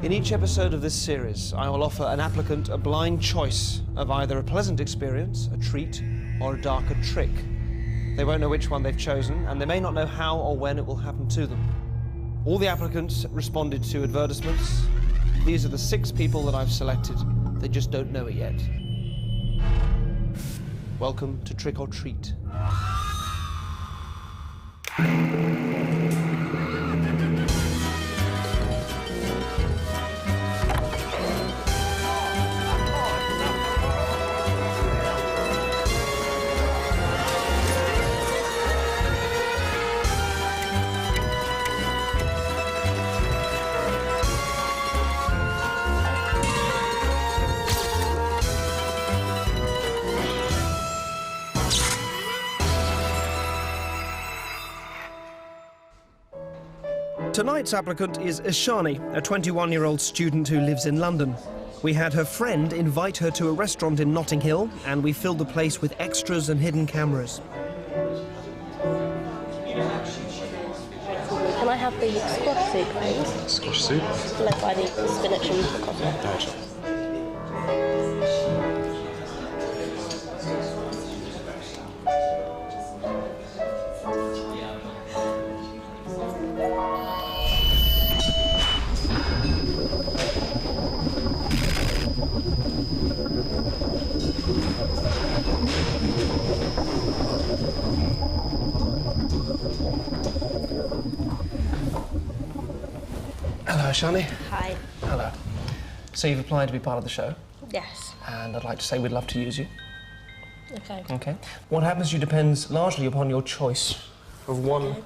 In each episode of this series, I will offer an applicant a blind choice of either a pleasant experience, a treat, or a darker trick. They won't know which one they've chosen, and they may not know how or when it will happen to them. All the applicants responded to advertisements. These are the 6 people that I've selected. They just don't know it yet. Welcome to Trick or Treat. Tonight's applicant is Ishan, a 21-year-old student who lives in London. We had her friend invite her to a restaurant in Notting Hill, and we filled the place with extras and hidden cameras. Can I have the squash soup, please? Squash soup? Led by the spinach and ricotta. Gotcha. Hello, Shani. Hi. Hello. So you've applied to be part of the show, Yes. and I'd like to say we'd love to use you. Okay. Okay. What happens to you depends largely upon your choice of one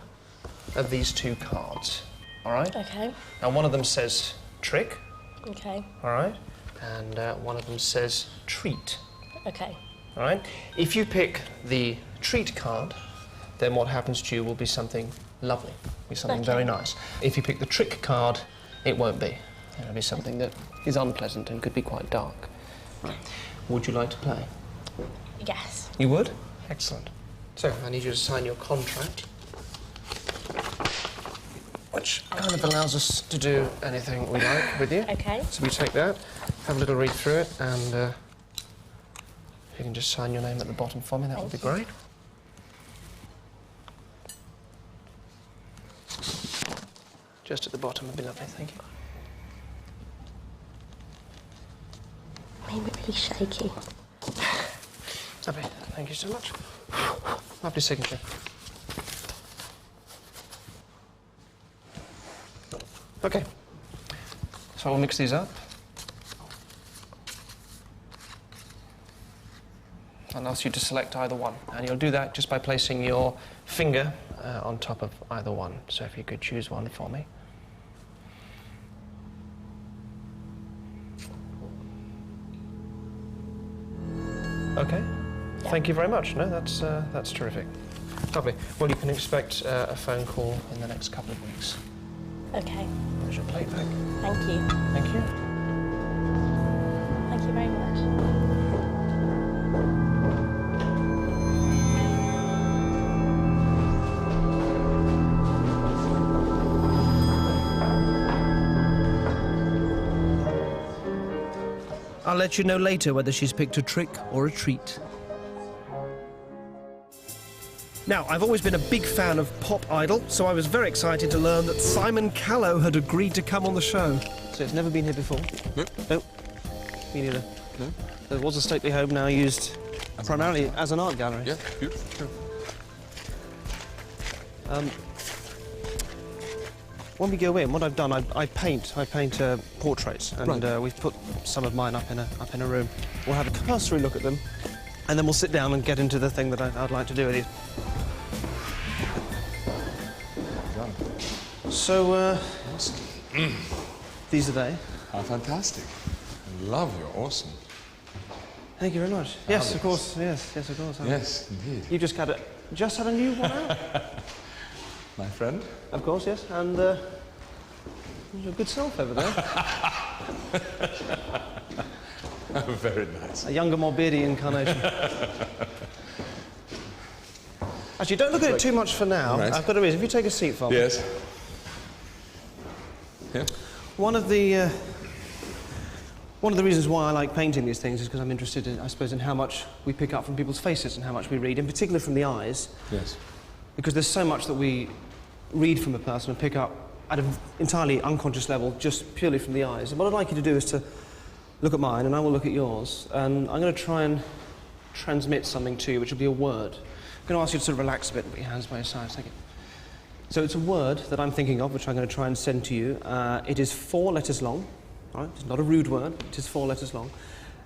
of these 2 cards. All right? Okay. Now, one of them says trick, Okay. all right? And one of them says treat, Okay. all right? If you pick the treat card, then what happens to you will be something lovely, be something very nice. If you pick the trick card, it won't be. It'll be something that is unpleasant and could be quite dark. Right. Would you like to play? Yes. You would? Excellent. So, I need you to sign your contract, which kind of allows us to do anything we like with you. Okay. So we take that, have a little read through it, and if you can just sign your name at the bottom for me, that would be great. Just at the bottom would be lovely, thank you. Made me really shaky. Lovely, thank you so much. Lovely signature. Okay, so I'll mix these up. I'll ask you to select either one, and you'll do that just by placing your finger on top of either one. So if you could choose one for me. Okay, thank you very much. No, that's terrific. Lovely. Well, you can expect a phone call in the next couple of weeks. Okay. There's your plate back. Thank you. Thank you. Thank you very much. I'll let you know later whether she's picked a trick or a treat. Now, I've always been a big fan of Pop Idol, so I was very excited to learn that Simon Callow had agreed to come on the show. So it's never been here before? Nope. Nope. Me neither. No. There was a stately home, now used primarily as an art gallery. Yeah, beautiful. Sure. When we go in, what I've done, I paint portraits, and we've put some of mine up in a room. We'll have a cursory look at them, and then we'll sit down and get into the thing that I'd like to do with you. So, Awesome. these are they. How fantastic. I love you're awesome. Thank you very much. Yes, of course. Yes, of course. Yes, indeed. You just had a new one out? My friend? Of course, yes. And your good self over there. Oh, very nice. A younger, more beardy incarnation. Actually, don't look at it too much for now. Right. I've got a reason. If you take a seat for me. Yes. Yeah. One of the reasons why I like painting these things is because I'm interested in, I suppose, in how much we pick up from people's faces and how much we read, in particular from the eyes. Yes. Because there's so much that we read from a person and pick up at an entirely unconscious level, just purely from the eyes. And what I'd like you to do is to look at mine, and I will look at yours, and I'm going to try and transmit something to you, which will be a word. I'm going to ask you to sort of relax a bit and put your hands by your sides. Thank you. So it's a word that I'm thinking of, which I'm going to try and send to you. It is 4 letters long. All right? It's not a rude word. It is 4 letters long.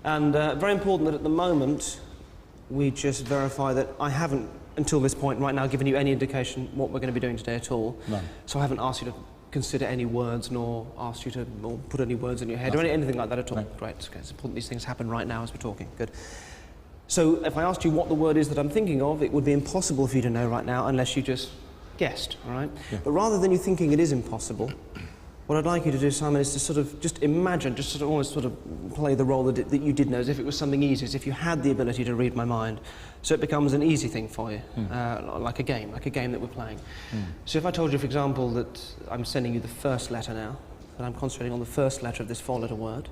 And very important that at the moment we just verify that I haven't, until this point right now, given you any indication what we're going to be doing today at all. None. So I haven't asked you to consider any words, nor asked you to or put any words in your head, Nothing. or anything like that at all. No. Great. Okay. It's important these things happen right now as we're talking. Good. So if I asked you what the word is that I'm thinking of, it would be impossible for you to know right now unless you just guessed, all right? Yeah. But rather than you thinking it is impossible, what I'd like you to do, Simon, is to sort of just imagine, just sort of almost sort of play the role that you did know, as if it was something easy, as if you had the ability to read my mind, so it becomes an easy thing for you, like a game that we're playing. So if I told you, for example, that I'm sending you the first letter now, that I'm concentrating on the first letter of this 4-letter word,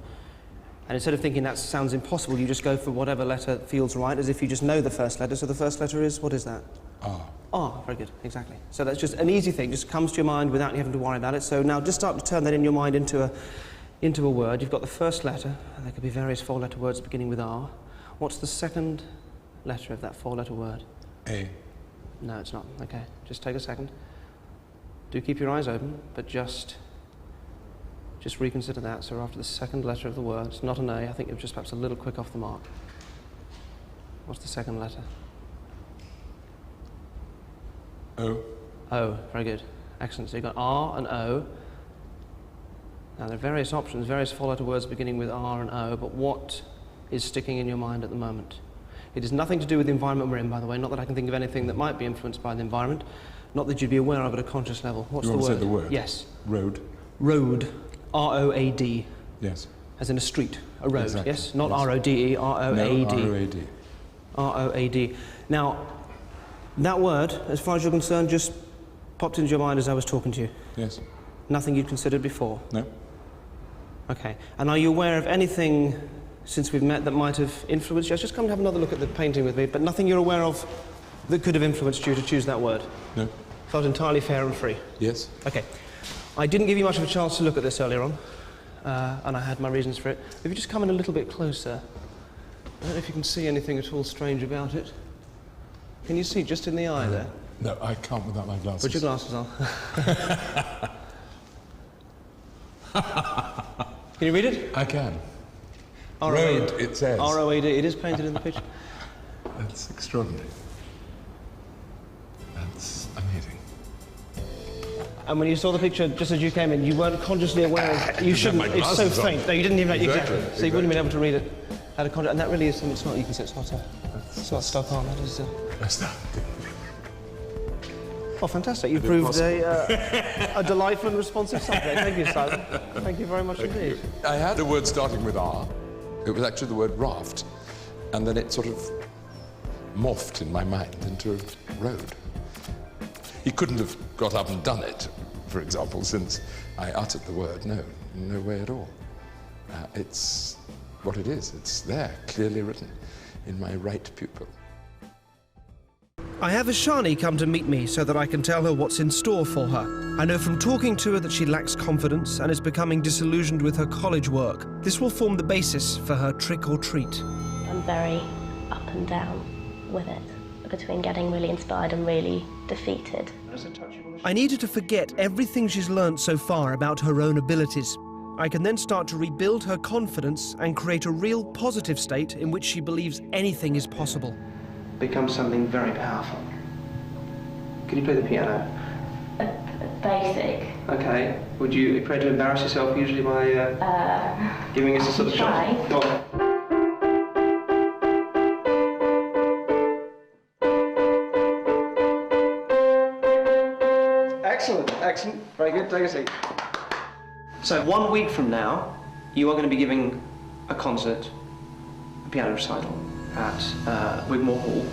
and instead of thinking that sounds impossible, you just go for whatever letter feels right, as if you just know the first letter. So the first letter is, what is that? R. R, very good, exactly. So that's just an easy thing, just comes to your mind without you having to worry about it. So now just start to turn that in your mind into a word. You've got the first letter, and there could be various 4-letter words beginning with R. What's the second letter of that 4-letter word? A. No, it's not. Okay, just take a second. Do keep your eyes open, but just reconsider that. So after the second letter of the word, it's not an A, I think you're just perhaps a little quick off the mark. What's the second letter? O. O, very good. Excellent. So you've got R and O. Now there are various options, various 4-letter words beginning with R and O, but what is sticking in your mind at the moment? It has nothing to do with the environment we're in, by the way, not that I can think of anything that might be influenced by the environment, not that you'd be aware of at a conscious level. What's You the want word? to say the word? Yes. Road. Road. R-O-A-D. Yes. As in a street, a road, Exactly. yes? Not Yes. R-O-D-E, R-O-A-D. No, R-O-A-D. R-O-A-D. Now, that word, as far as you're concerned, just popped into your mind as I was talking to you. Yes. Nothing you'd considered before. No. Okay. And are you aware of anything since we've met that might have influenced you? Just come and have another look at the painting with me, but nothing you're aware of that could have influenced you to choose that word? No. Felt entirely fair and free? Yes. Okay. I didn't give you much of a chance to look at this earlier on, and I had my reasons for it. If you just come in a little bit closer, I don't know if you can see anything at all strange about it. Can you see just in the eye there? No, I can't without my glasses. Put your glasses on. Can you read it? I can. R-O-A-D. Road, it says. R-O-A-D. It is painted in the picture. That's extraordinary. That's amazing. And when you saw the picture just as you came in, you weren't consciously aware of... You shouldn't. my It's so glasses on. faint. No, you didn't even know... Exactly, So you wouldn't have been able to exactly. read it out of context. And that really is something... It's not... You can see it's not a... It's not stuck on. That is... That's that. Oh, fantastic. You've proved a delightful and responsive subject. Thank you, Simon. Thank you very much indeed. I had a word starting with R. It was actually the word raft. And then it sort of morphed in my mind into a road. He couldn't have got up and done it, for example, since I uttered the word. No, no way at all. It's what it is. It's there, clearly written in my right pupil. I have Ishani come to meet me so that I can tell her what's in store for her. I know from talking to her that she lacks confidence and is becoming disillusioned with her college work. This will form the basis for her trick or treat. I'm very up and down with it, between getting really inspired and really defeated. I need her to forget everything she's learned so far about her own abilities. I can then start to rebuild her confidence and create a real positive state in which she believes anything is possible. Become something very powerful. Can you play the piano? Basic. Okay. Would you be prepared to embarrass yourself usually by giving us a sort of try. shot? Go on. Excellent, excellent. Very good. Take a seat. So 1 week from now, you are going to be giving a concert, a piano recital, at Wigmore Hall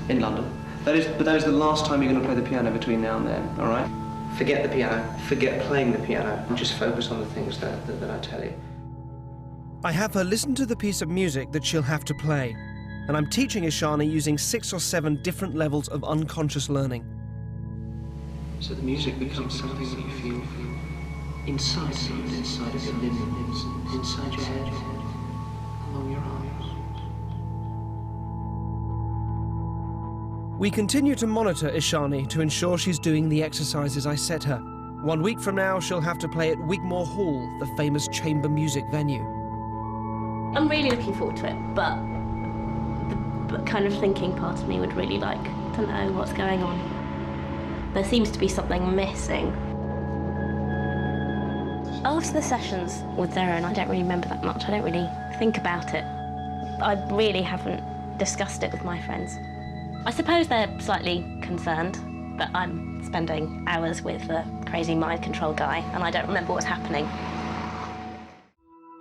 in London. But that is the last time you're going to play the piano between now and then, all right? Forget the piano, forget playing the piano, and just focus on the things that I tell you. I have her listen to the piece of music that she'll have to play, and I'm teaching Ishani using 6 or 7 different levels of unconscious learning. So the music becomes something that you feel inside of your limbs, inside your head, along your arms. We continue to monitor Ishani to ensure she's doing the exercises I set her. 1 week from now, she'll have to play at Wigmore Hall, the famous chamber music venue. I'm really looking forward to it, but the kind of thinking part of me would really like to know what's going on. There seems to be something missing. After the sessions with Derren, I don't really remember that much. I don't really think about it. I really haven't discussed it with my friends. I suppose they're slightly concerned that I'm spending hours with a crazy mind control guy and I don't remember what's happening.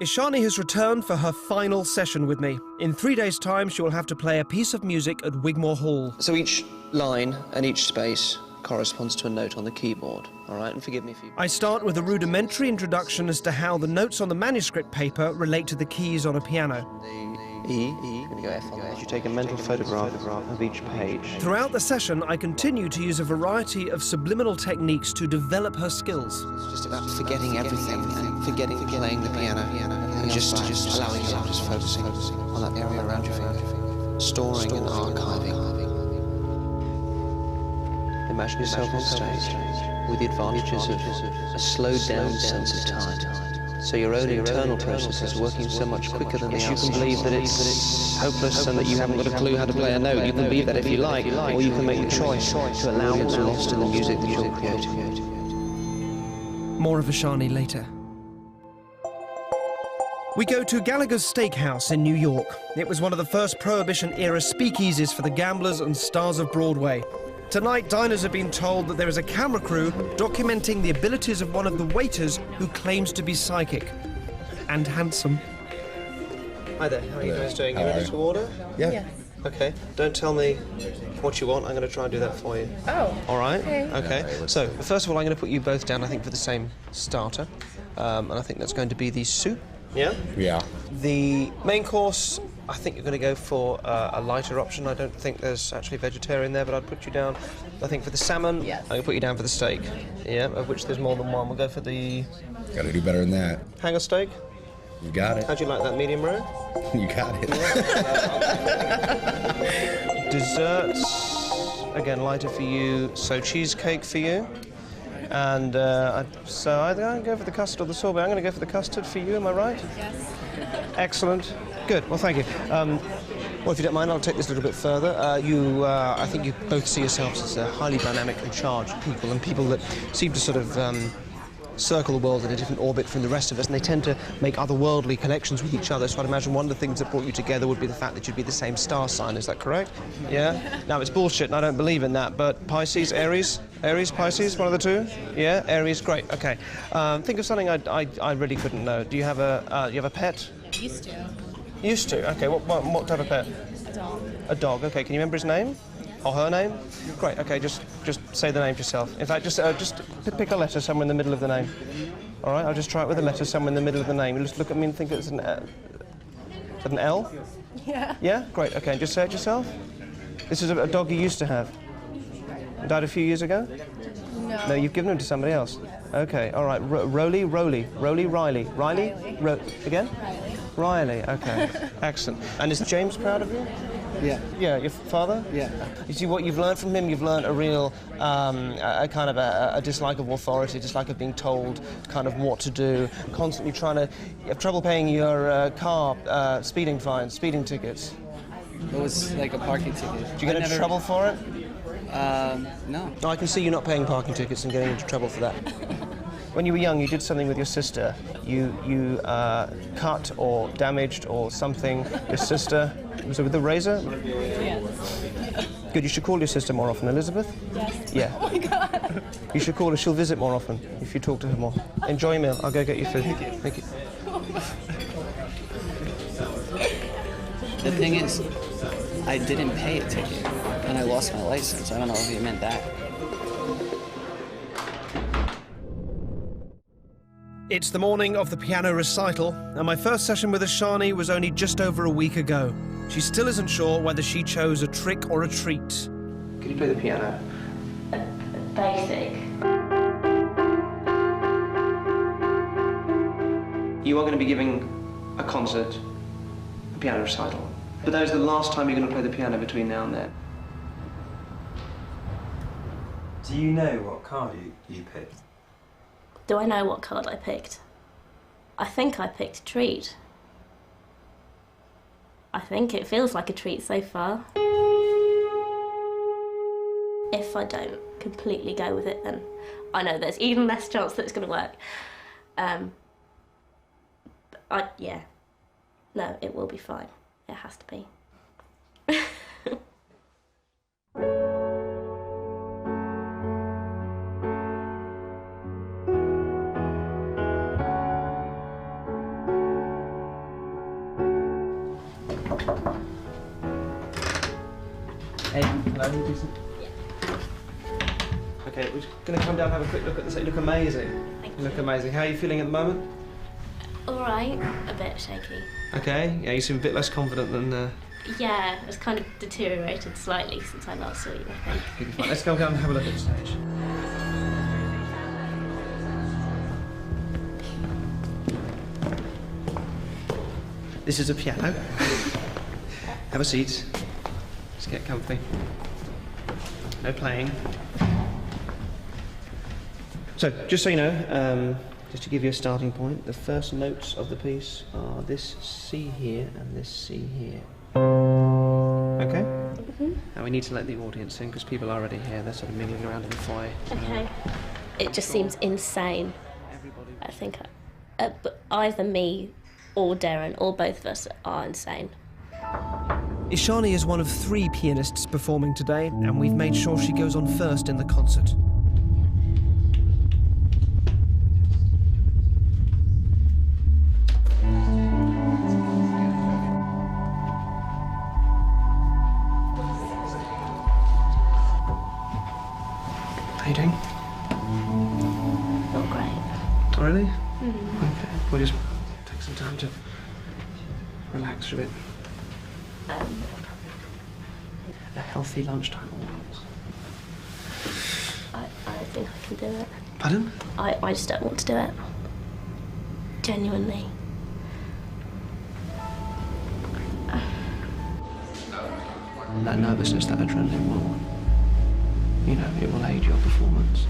Ishani has returned for her final session with me. In 3 days' time, she will have to play a piece of music at Wigmore Hall. So each line and each space corresponds to a note on the keyboard, all right? And forgive me if you... I start with a rudimentary introduction as to how the notes on the manuscript paper relate to the keys on a piano. E, I'm going to go F on that. You take a mental photograph of each page. Throughout the session, I continue to use a variety of subliminal techniques to develop her skills. It's just about forgetting everything and forgetting playing the piano and just allowing yourself, just focusing on that area around your feet, storing and archiving. Imagine yourself on stage with the advantages of a slowed down sense of time. So your own internal process is working so much quicker than the outside. You can believe that it's hopeless and that you haven't got a clue how to play a note. You can believe that if you like, or you can make the choice to allow what's lost in the music that you're creating. More of Ishani later. We go to Gallagher's Steakhouse in New York. It was one of the first Prohibition-era speakeasies for the gamblers and stars of Broadway. Tonight, diners have been told that there is a camera crew documenting the abilities of one of the waiters who claims to be psychic and handsome. Hi there, how are you guys doing? You ready to order? Yeah. Yes. Okay, don't tell me what you want, I'm going to try and do that for you. Oh. All right? Okay. So, first of all, I'm going to put you both down, I think, for the same starter. And I think that's going to be the soup. Yeah? Yeah. The main course, I think you're going to go for a lighter option. I don't think there's actually vegetarian there, but I'd put you down, I think, for the salmon. Yes. I'm going to put you down for the steak. Yeah, of which there's more than one. We'll go for the... Got to do better than that. Hanger steak? You got it. How'd you like that, medium rare? You got it. Desserts, again, lighter for you. So cheesecake for you. And so I'm going to go for the custard or the sorbet. I'm going to go for the custard for you, am I right? Yes. Excellent. Good, well, thank you. Well, if you don't mind, I'll take this a little bit further. I think you both see yourselves as highly dynamic and charged people, and people that seem to sort of circle the world in a different orbit from the rest of us, and they tend to make otherworldly connections with each other. So I'd imagine one of the things that brought you together would be the fact that you'd be the same star sign. Is that correct? Yeah? Now, it's bullshit, and I don't believe in that, but Pisces, Aries? Aries, Pisces, one of the two? Yeah? Aries, great, okay. Think of something I really couldn't know. Do you have a pet? Used to. Used to? Okay, what type of pet? A dog. A dog, okay. Can you remember his name? Or her name? Great, okay, just say the name yourself. In fact, just pick a letter somewhere in the middle of the name. All right, I'll just try it with a letter somewhere in the middle of the name. You just look at me and think it's an L. Is that an L? Yeah. Yeah? Great, okay, and just say it yourself. This is a dog you used to have. Died a few years ago? No. No, you've given him to somebody else. Okay, all right, Riley? Riley? Again? Riley, okay. Excellent. And is James proud of you? Yeah. Yeah, your father? Yeah. You see, what you've learned from him, you've learned a real, a kind of a dislike of authority, dislike of being told kind of what to do, constantly trying to... You have trouble paying your car speeding fines, speeding tickets. It was like a parking ticket. Did you get into trouble for it? No. No, I can see you not paying parking tickets and getting into trouble for that. When you were young, you did something with your sister. You cut or damaged or something your sister. Was it with a razor? Yes. Good, you should call your sister more often. Elizabeth? Yes. Yeah. Oh my God. You should call her. She'll visit more often if you talk to her more. Enjoy your meal. I'll go get you food. Thank you. The thing is, I didn't pay a ticket, and I lost my license. I don't know if you meant that. It's the morning of the piano recital, and my first session with Ishani was only just over a week ago. She still isn't sure whether she chose a trick or a treat. Can you play the piano? Basic. You are going to be giving a concert, a piano recital. But that is the last time you're going to play the piano between now and then. Do you know what card you picked? Do I know what card I picked? I think I picked a treat. I think it feels like a treat so far. If I don't completely go with it, then I know there's even less chance that it's going to work. Yeah. No, it will be fine. It has to be. Hey, hello, decent? Yeah. Okay, we're just going to come down and have a quick look at this. You look amazing. Thank You look you. amazing. How are you feeling at the moment? All right, a bit shaky. Okay, yeah, you seem a bit less confident than... Yeah, it's kind of deteriorated slightly since I last saw you, I think. You'll be fine. Let's go down and have a look at the stage. This is a piano. Have a seat. Just get comfy. No playing. So, just so you know, just to give you a starting point, the first notes of the piece are this C here and this C here. Okay? Mm-hmm. Now we need to let the audience in because people are already here. They're sort of mingling around in the foyer. Okay. It just seems insane. I think either me or Derren or both of us are insane. Ishani is one of 3 pianists performing today, and we've made sure she goes on first in the concert. How you doing? Not great. Oh, really? Mm-hmm. Okay, we'll just take some time to relax a bit. A healthy lunchtime audience. I don't think I can do it. Pardon? I just don't want to do it. Genuinely. That nervousness, that adrenaline will, it will aid your performance.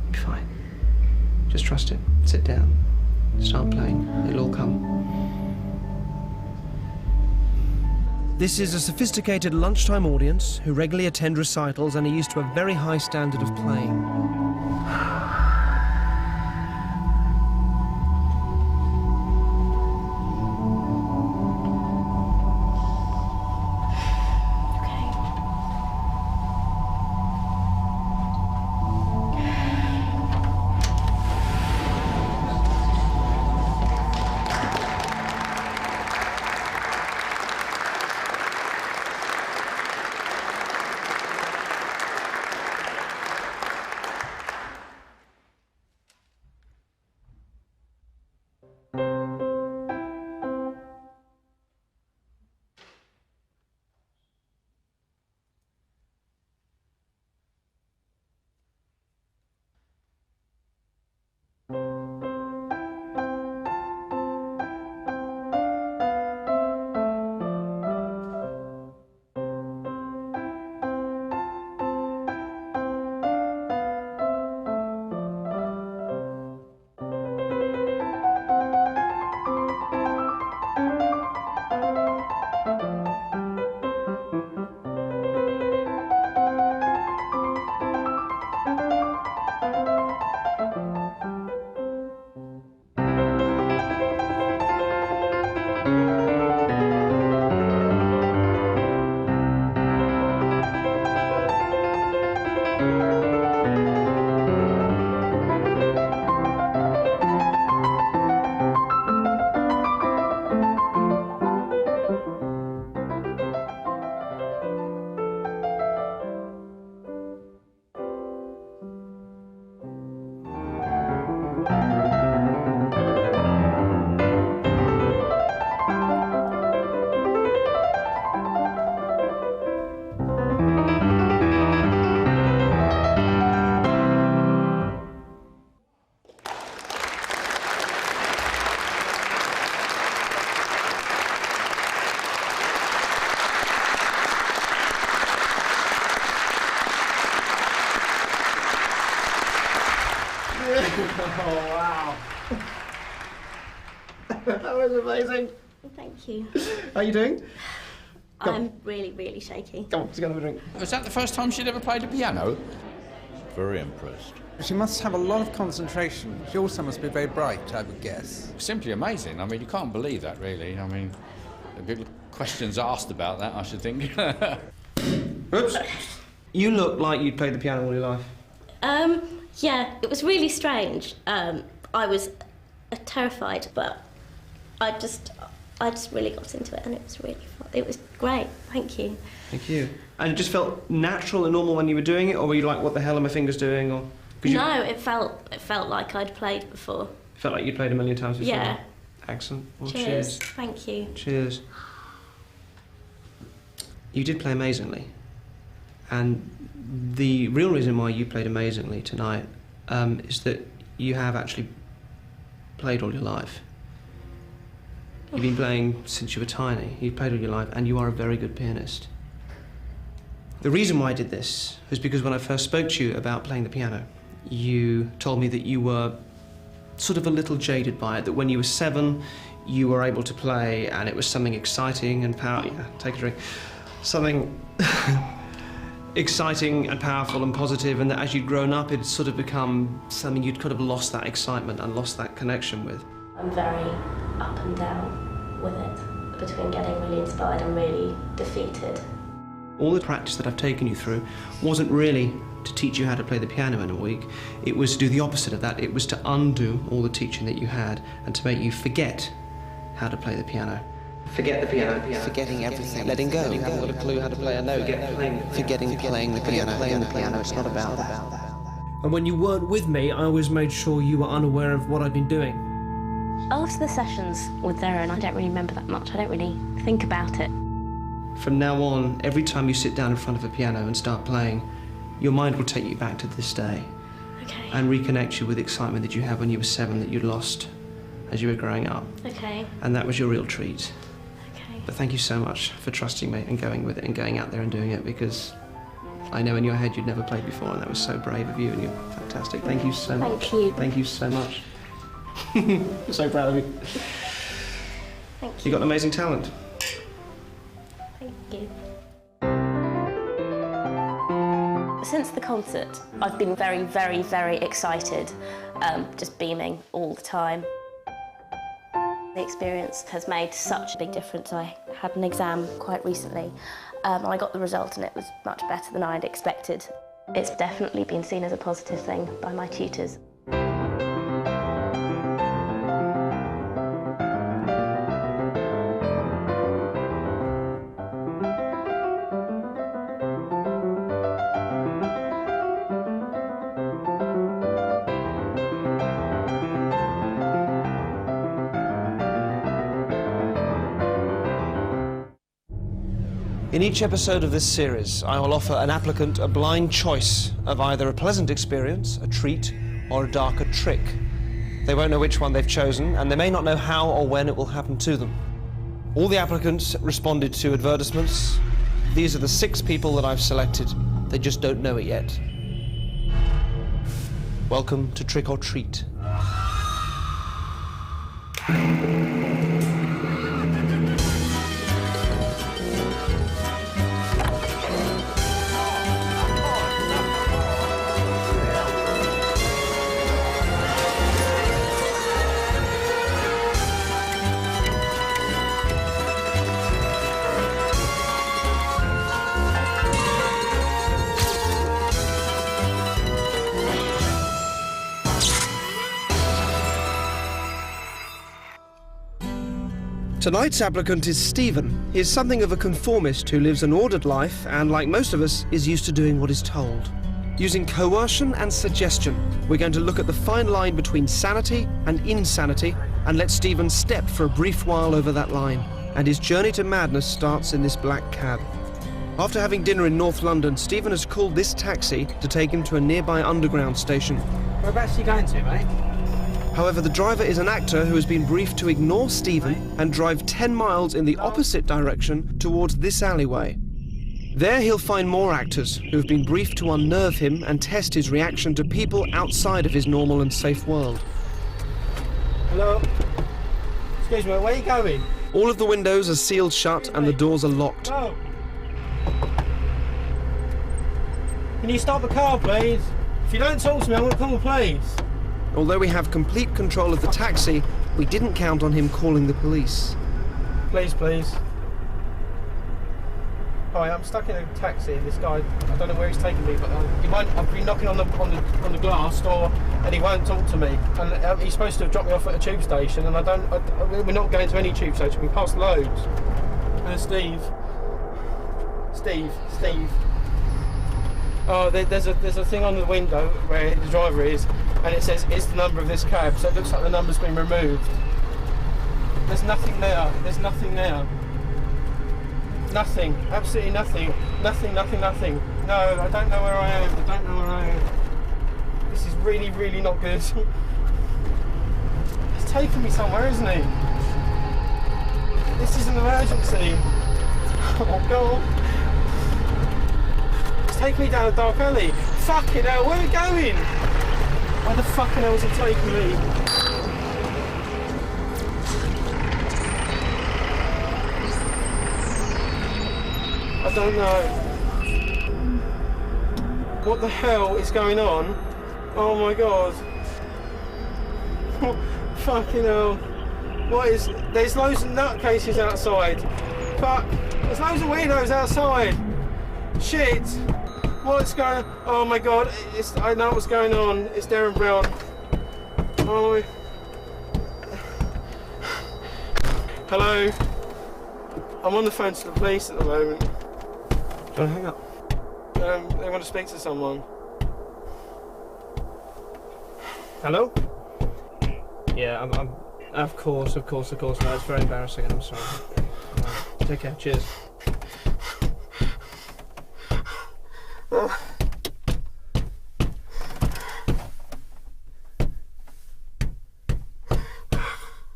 You'll be fine. Just trust it. Sit down. Start playing. It'll all come. This is a sophisticated lunchtime audience who regularly attend recitals and are used to a very high standard of playing. That was amazing. Thank you. How are you doing? I'm really, really shaky. Come on, let's go have a drink. Was that the first time she'd ever played the piano? Very impressed. She must have a lot of concentration. She also must be very bright, I would guess. Simply amazing. I mean, you can't believe that, really. I mean, there'd be questions asked about that, I should think. Oops. You look like you'd played the piano all your life. Yeah, it was really strange. I was terrified, but I just really got into it, and it was really fun. It was great. Thank you. Thank you. And it just felt natural and normal when you were doing it, or were you like, what the hell are my fingers doing? Or no, it felt like I'd played before. It felt like you'd played a million times before. Yeah. Excellent. Well, Cheers. Thank you. Cheers. You did play amazingly, and the real reason why you played amazingly tonight is that you have actually played all your life. You've been playing since you were tiny. You've played all your life, and you are a very good pianist. The reason why I did this was because when I first spoke to you about playing the piano, you told me that you were sort of a little jaded by it, that when you were 7, you were able to play, and it was something exciting and powerful. Yeah, take a drink. Something exciting and powerful and positive, and that as you'd grown up, it'd sort of become something you'd kind of lost that excitement and lost that connection with. I'm very up and down with it, between getting really inspired and really defeated. All the practice that I've taken you through wasn't really to teach you how to play the piano in a week. It was to do the opposite of that. It was to undo all the teaching that you had and to make you forget how to play the piano. Forget the piano. Forgetting everything. Letting go. You haven't got a clue how to play a note. Forgetting playing the piano. Playing the piano. It's not about that. And when you weren't with me, I always made sure you were unaware of what I'd been doing. After the sessions with Derren, I don't really remember that much. I don't really think about it. From now on, every time you sit down in front of a piano and start playing, your mind will take you back to this day. Okay. And reconnect you with the excitement that you had when you were 7 that you'd lost as you were growing up. Okay. And that was your real treat. Okay. But thank you so much for trusting me and going with it and going out there and doing it, because I know in your head you'd never played before, and that was so brave of you, and you're fantastic. Thank you so much. Thank you. Thank you so much. I'm so proud of you. Thank you. You've got an amazing talent. Thank you. Since the concert, I've been very, very, very excited, just beaming all the time. The experience has made such a big difference. I had an exam quite recently, and I got the result, and it was much better than I had expected. It's definitely been seen as a positive thing by my tutors. In each episode of this series, I will offer an applicant a blind choice of either a pleasant experience, a treat, or a darker trick. They won't know which one they've chosen, and they may not know how or when it will happen to them. All the applicants responded to advertisements. These are the 6 people that I've selected. They just don't know it yet. Welcome to Trick or Treat. Tonight's applicant is Stephen. He is something of a conformist who lives an ordered life and, like most of us, is used to doing what is told. Using coercion and suggestion, we're going to look at the fine line between sanity and insanity and let Stephen step for a brief while over that line. And his journey to madness starts in this black cab. After having dinner in North London, Stephen has called this taxi to take him to a nearby underground station. Whereabouts are you going to, mate? However, the driver is an actor who has been briefed to ignore Stephen and drive 10 miles in the opposite direction towards this alleyway. There he'll find more actors who have been briefed to unnerve him and test his reaction to people outside of his normal and safe world. Hello? Excuse me, where are you going? All of the windows are sealed shut and the doors are locked. No. Can you stop the car, please? If you don't talk to me, I'm going to call the police. Although we have complete control of the taxi, we didn't count on him calling the police. Please, please. Hi, I'm stuck in a taxi and this guy, I don't know where he's taking me, but he won't, I've been knocking on the glass door and he won't talk to me. And he's supposed to have dropped me off at a tube station and we're not going to any tube station, we passed loads. And Steve. Oh, there's a thing on the window where the driver is and it says, it's the number of this cab, so it looks like the number's been removed. There's nothing there, Nothing, absolutely nothing. Nothing. No, I don't know where I am. This is really, really not good. He's taking me somewhere, isn't he? This is an emergency. Oh, God. He's taking me down a dark alley. Fucking hell, where are we going? Why the fucking hell is he taking me? I don't know. What the hell is going on? Oh my God. Fucking hell. What is... There's loads of nutcases outside. Fuck. There's loads of weirdos outside. Shit. What's going on? Oh my God. I know what's going on. It's Derren Brown. Oh. Hello. I'm on the phone to the police at the moment. Do you want to hang up? They want to speak to someone. Hello? Yeah, I'm of course. No, it's very embarrassing and I'm sorry. Take care, cheers.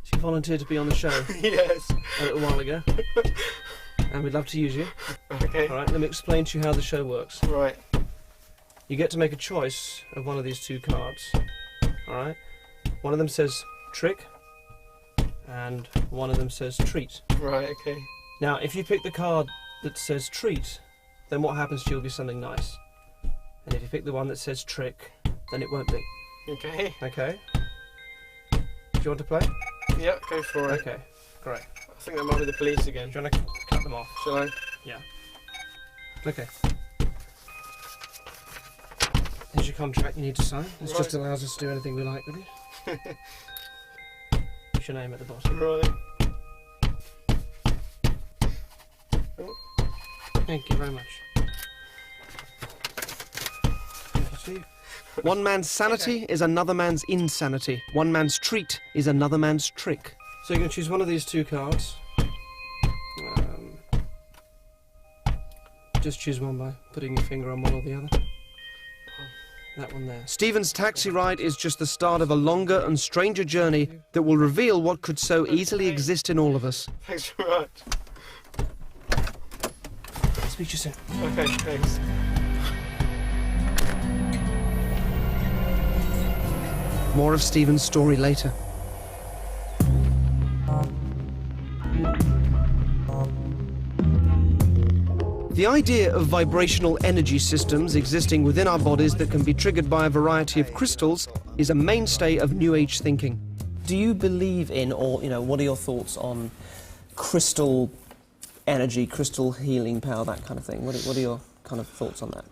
She volunteered to be on the show. Yes. A little while ago. And we'd love to use you. Okay. All right, let me explain to you how the show works. Right. You get to make a choice of one of these two cards. All right? One of them says trick, and one of them says treat. Right, okay. Now, if you pick the card that says treat, then what happens to you will be something nice. And if you pick the one that says trick, then it won't be. Okay. Okay? Do you want to play? Yeah, go for it. Okay, great. I think that might be the police again. Do you want to cut them off? Shall I? Yeah. Okay. Here's your contract you need to sign. This just allows us to do anything we like with it. What's your name at the bottom? Right. Oh. Thank you very much. One man's sanity is another man's insanity. One man's treat is another man's trick. So you're going to choose one of these two cards. Just choose one by putting your finger on one or the other. That one there. Stephen's taxi ride is just the start of a longer and stranger journey that will reveal what could so easily exist in all of us. Thanks very much. Speak to you soon. Okay, thanks. More of Stephen's story later. The idea of vibrational energy systems existing within our bodies that can be triggered by a variety of crystals is a mainstay of New Age thinking. Do you believe in, or, what are your thoughts on crystal energy, crystal healing power, that kind of thing? What are your kind of thoughts on that?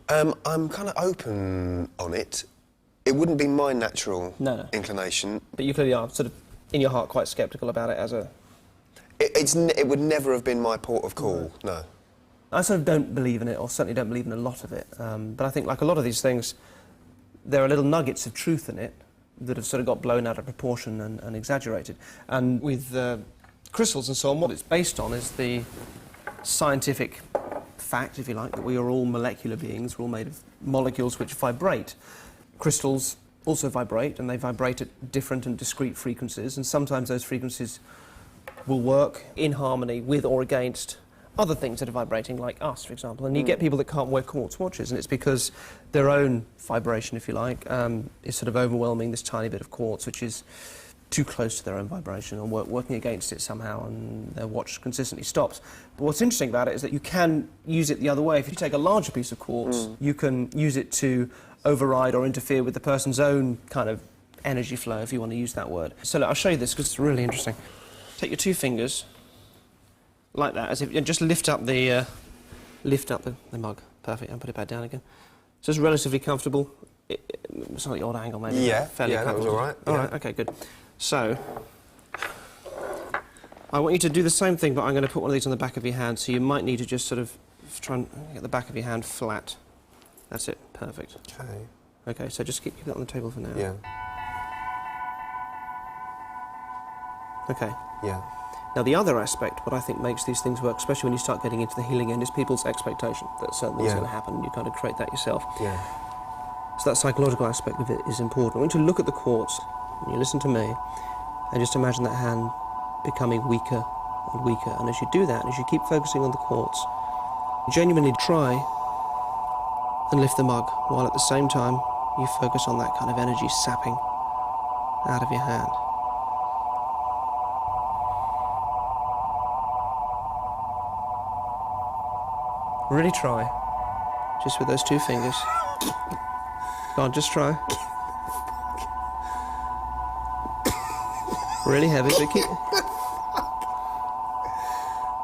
I'm kind of open on it. It wouldn't be my natural inclination. But you clearly are sort of, in your heart, quite sceptical about it as a... It would never have been my port of call, no. I sort of don't believe in it, or certainly don't believe in a lot of it. But I think, like a lot of these things, there are little nuggets of truth in it that have sort of got blown out of proportion and exaggerated. And with crystals and so on, what it's based on is the scientific fact, if you like, that we are all molecular beings. We're all made of molecules which vibrate. Crystals also vibrate, and they vibrate at different and discrete frequencies, and sometimes those frequencies will work in harmony with or against other things that are vibrating, like us, for example. And you get people that can't wear quartz watches, and it's because their own vibration, if you like, is sort of overwhelming this tiny bit of quartz, which is too close to their own vibration or working against it somehow, and their watch consistently stops. But what's interesting about it is that you can use it the other way. If you take a larger piece of quartz, you can use it to override or interfere with the person's own kind of energy flow, if you want to use that word. So look, I'll show you this because it's really interesting. Take your 2 fingers, like that, as if, and just lift up the mug. Perfect, and put it back down again. So it's relatively comfortable. It's not the odd angle, maybe. Yeah, fairly that was all right. All right, okay, good. So, I want you to do the same thing, but I'm going to put one of these on the back of your hand, so you might need to just sort of try and get the back of your hand flat. That's it, perfect. Okay. Okay, so just keep that on the table for now. Yeah. Okay. Yeah. Now, the other aspect, what I think makes these things work, especially when you start getting into the healing end, is people's expectation that something's going to happen, and you kind of create that yourself. Yeah. So that psychological aspect of it is important. I want you to look at the quartz, and you listen to me, and just imagine that hand becoming weaker and weaker. And as you do that, as you keep focusing on the quartz, genuinely try and lift the mug, while at the same time you focus on that kind of energy sapping out of your hand. Really try, just with those 2 fingers. Go on, just try. Really heavy, but keep...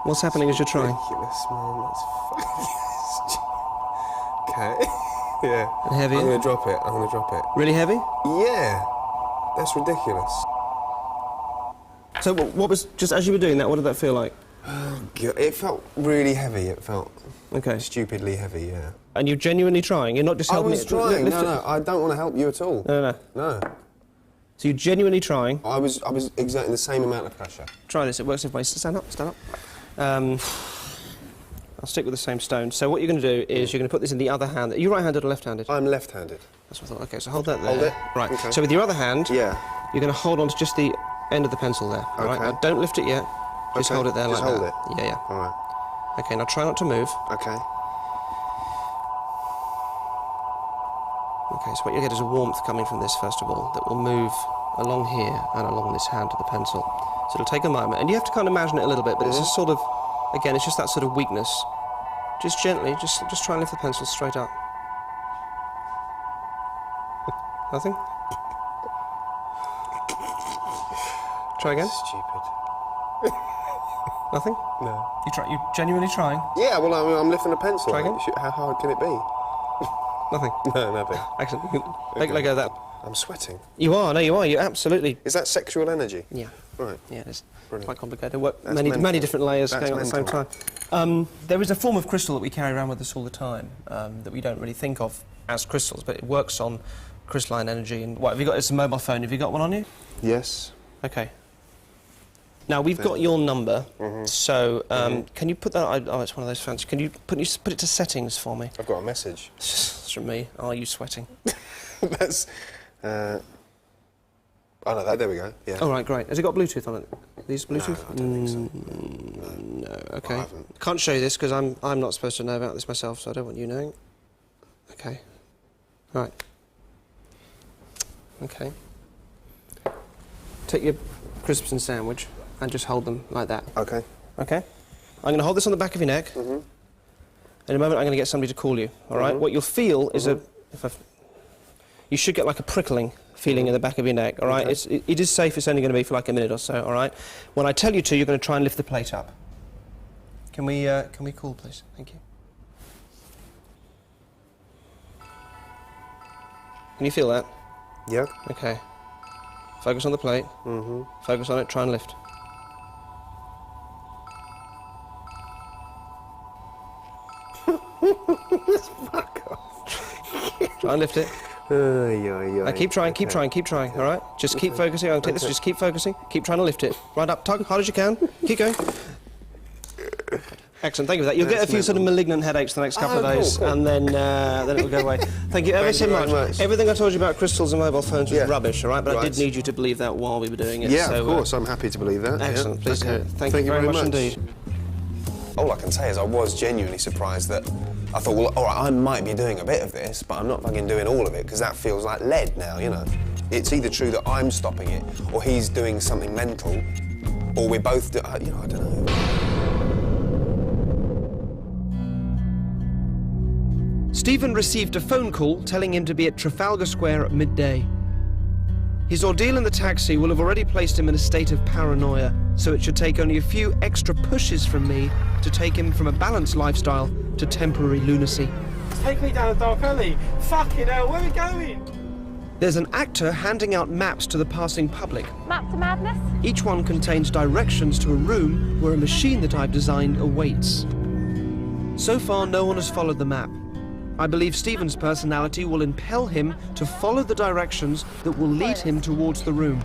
What's happening as you're trying? Ridiculous, man. That's okay. Yeah. And heavy? I'm going to drop it. I'm going to drop it. Really heavy? Yeah. That's ridiculous. So what was, just as you were doing that, what did that feel like? Oh, God. It felt really heavy. It felt stupidly heavy, yeah. And you're genuinely trying? You're not just helping I was trying. No, I don't want to help you at all. No. So you're genuinely trying? I was exerting the same amount of pressure. Try this. It works in ways. Stand up. I'll stick with the same stone. So what you're going to do is you're going to put this in the other hand. Are you right-handed or left-handed? I'm left-handed. That's what I thought. Okay, so hold that there. Hold it. Right. Okay. So with your other hand, you're going to hold on to just the end of the pencil there. All right. Now don't lift it yet. Just hold it there like that. Just hold it. Yeah. All right. Okay. Now try not to move. Okay. Okay. So what you get is a warmth coming from this first of all that will move along here and along this hand to the pencil. So it'll take a moment, and you have to kind of imagine it a little bit, but it's just sort of, again, it's just that sort of weakness. Just gently, just try and lift the pencil straight up. Nothing? Try again. Stupid. Nothing? No. You genuinely trying? Yeah, well, I'm lifting a pencil. Try again. How hard can it be? Nothing? No, nothing. Excellent. Let go of that. I'm sweating. You are, no, you are. You absolutely... Is that sexual energy? Yeah. Right. Yeah, it's Brilliant. quite complicated. Many different layers going on at the same time. There is a form of crystal that we carry around with us all the time that we don't really think of as crystals, but it works on crystalline energy. And what have you got? It's a mobile phone. Have you got one on you? Yes. Okay. Now we've got your number, so can you put that? Oh, it's one of those fancy. Can you put it to settings for me? I've got a message. It's from me. Are you sweating? That's. Oh no, there we go. Yeah. All right, great. Has it got Bluetooth on it? These Bluetooth? No, I don't think so. No. Okay. I haven't. Can't show you this because I'm not supposed to know about this myself, so I don't want you knowing. Okay. Right. Okay. Take your crisps and sandwich and just hold them like that. Okay. Okay. I'm going to hold this on the back of your neck. In a moment, I'm going to get somebody to call you. All right. What you'll feel is you should get like a prickling feeling in the back of your neck. All right. Okay. It is safe. It's only going to be for like a minute or so. All right. When I tell you to, you're going to try and lift the plate up. Can we call, please? Thank you. Can you feel that? Yeah. Okay. Focus on the plate. Focus on it. Try and lift. Fuck off. Try and lift it. Keep trying, keep trying, all right? Just keep focusing. I'll take this, just keep focusing. Keep trying to lift it. Right up, tug, hard as you can. Keep going. Excellent, thank you for that. You'll get a few sort of malignant headaches the next couple of days, cool. and then it'll go away. Thank you ever so much. Everything I told you about crystals and mobile phones was rubbish, all right? But I did need you to believe that while we were doing it. Yeah, so, of course, I'm happy to believe that. Excellent, please do it. Thank you very much indeed. All I can say is I was genuinely surprised that I thought, well, all right, I might be doing a bit of this, but I'm not fucking doing all of it, because that feels like lead now, you know. It's either true that I'm stopping it, or he's doing something mental, or we're both, you know, I don't know. Stephen received a phone call telling him to be at Trafalgar Square at midday. His ordeal in the taxi will have already placed him in a state of paranoia, so it should take only a few extra pushes from me to take him from a balanced lifestyle to temporary lunacy. Take me down a dark alley. Fucking hell, where are we going? There's an actor handing out maps to the passing public. Map to madness? Each one contains directions to a room where a machine that I've designed awaits. So far, no one has followed the map. I believe Stephen's personality will impel him to follow the directions that will lead him towards the room.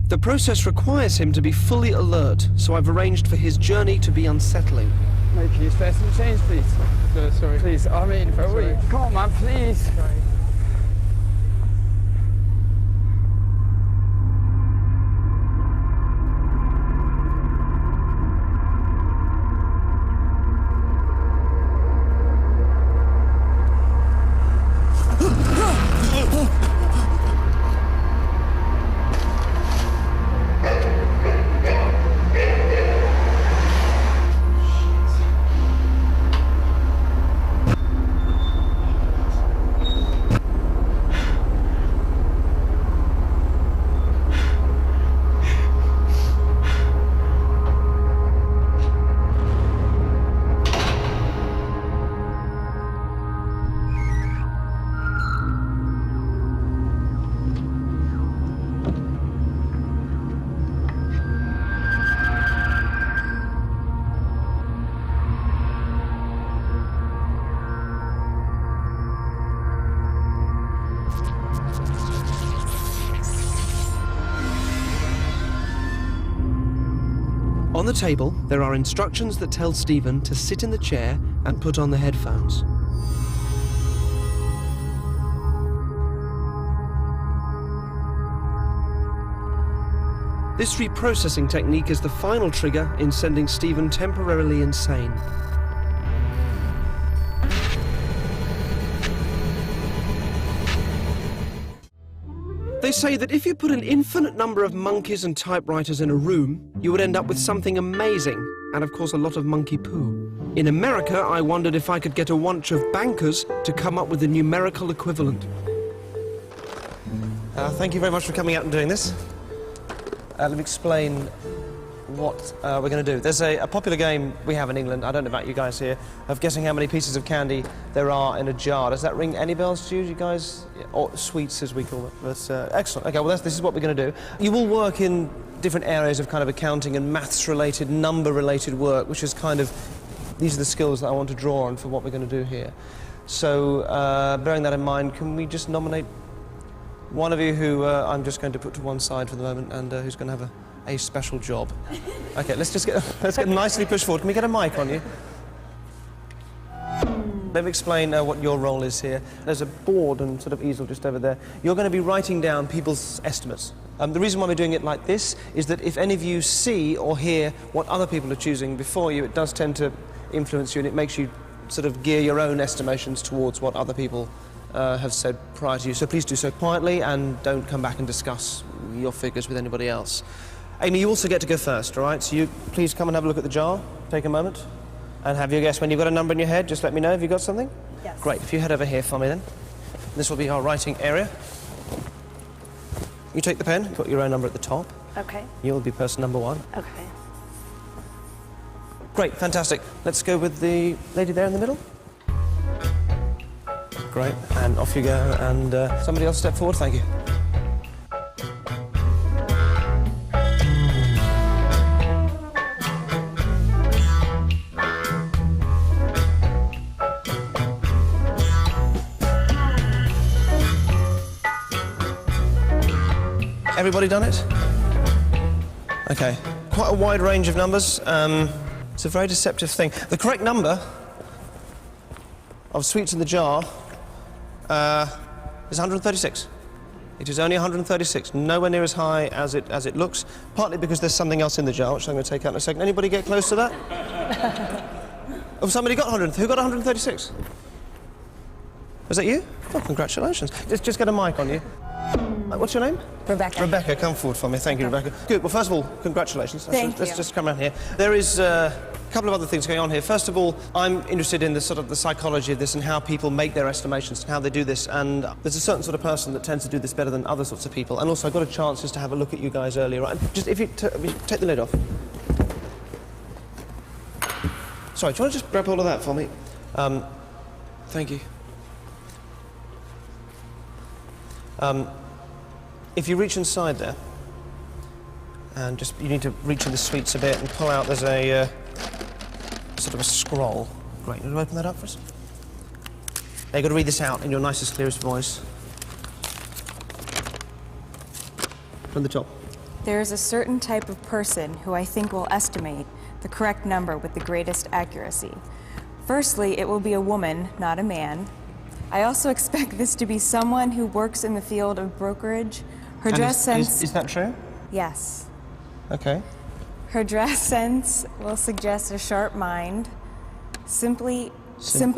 The process requires him to be fully alert, so I've arranged for his journey to be unsettling. Mate, can you spare some change, please? Sorry. Please, I'm in for a week. Come on, man, please. Sorry. On the table, there are instructions that tell Stephen to sit in the chair and put on the headphones. This reprocessing technique is the final trigger in sending Stephen temporarily insane. They say that if you put an infinite number of monkeys and typewriters in a room, you would end up with something amazing, and of course a lot of monkey poo. In America, I wondered if I could get a bunch of bankers to come up with a numerical equivalent. Thank you very much for coming out and doing this. Let me explain what we're going to do. There's a popular game we have in England, I don't know about you guys here, of guessing how many pieces of candy there are in a jar. Does that ring any bells to you guys? Or sweets, as we call it. That's excellent. Okay, well, this is what we're going to do. You will work in different areas of kind of accounting and maths-related, number-related work, which is kind of, these are the skills that I want to draw on for what we're going to do here. So, bearing that in mind, can we just nominate one of you who I'm just going to put to one side for the moment, and who's going to have a special job. Okay, let's get nicely pushed forward. Can we get a mic on you? Let me explain what your role is here. There's a board and sort of easel just over there. You're going to be writing down people's estimates. The reason why we're doing it like this is that if any of you see or hear what other people are choosing before you, it does tend to influence you, and it makes you sort of gear your own estimations towards what other people have said prior to you. So please do so quietly and don't come back and discuss your figures with anybody else. Amy, you also get to go first, all right? So you please come and have a look at the jar. Take a moment and have your guess. When you've got a number in your head, just let me know. Have you got something? Yes. Great. If you head over here for me then. This will be our writing area. You take the pen, put your own number at the top. Okay. You'll be person number one. Okay. Great, fantastic. Let's go with the lady there in the middle. Great, and off you go. And somebody else step forward, thank you. Everybody done it? Okay, quite a wide range of numbers. It's a very deceptive thing. The correct number of sweets in the jar is 136. It is only 136, nowhere near as high as it looks, partly because there's something else in the jar, which I'm going to take out in a second. Anybody get close to that? Oh, somebody got 100. Who got 136? Was that you? Oh, congratulations. Just get a mic on you. What's your name? Rebecca. Rebecca, come forward for me. Thank you, Rebecca. Good. Well, first of all, congratulations. Thank you. Let's just come around here. There is a couple of other things going on here. First of all, I'm interested in the sort of the psychology of this and how people make their estimations and how they do this. And there's a certain sort of person that tends to do this better than other sorts of people. And also, I got a chance just to have a look at you guys earlier. Right? Just if you take the lid off. Sorry, do you want to just grab hold of that for me? Thank you. If you reach inside there, and just, you need to reach in the sweets a bit and pull out, there's a sort of a scroll. Great, you want to open that up for us? Now you've got to read this out in your nicest, clearest voice. From the top. There is a certain type of person who I think will estimate the correct number with the greatest accuracy. Firstly, it will be a woman, not a man. I also expect this to be someone who works in the field of brokerage. Her dress sense... Is that true? Yes. Okay. Her dress sense will suggest a sharp mind, simple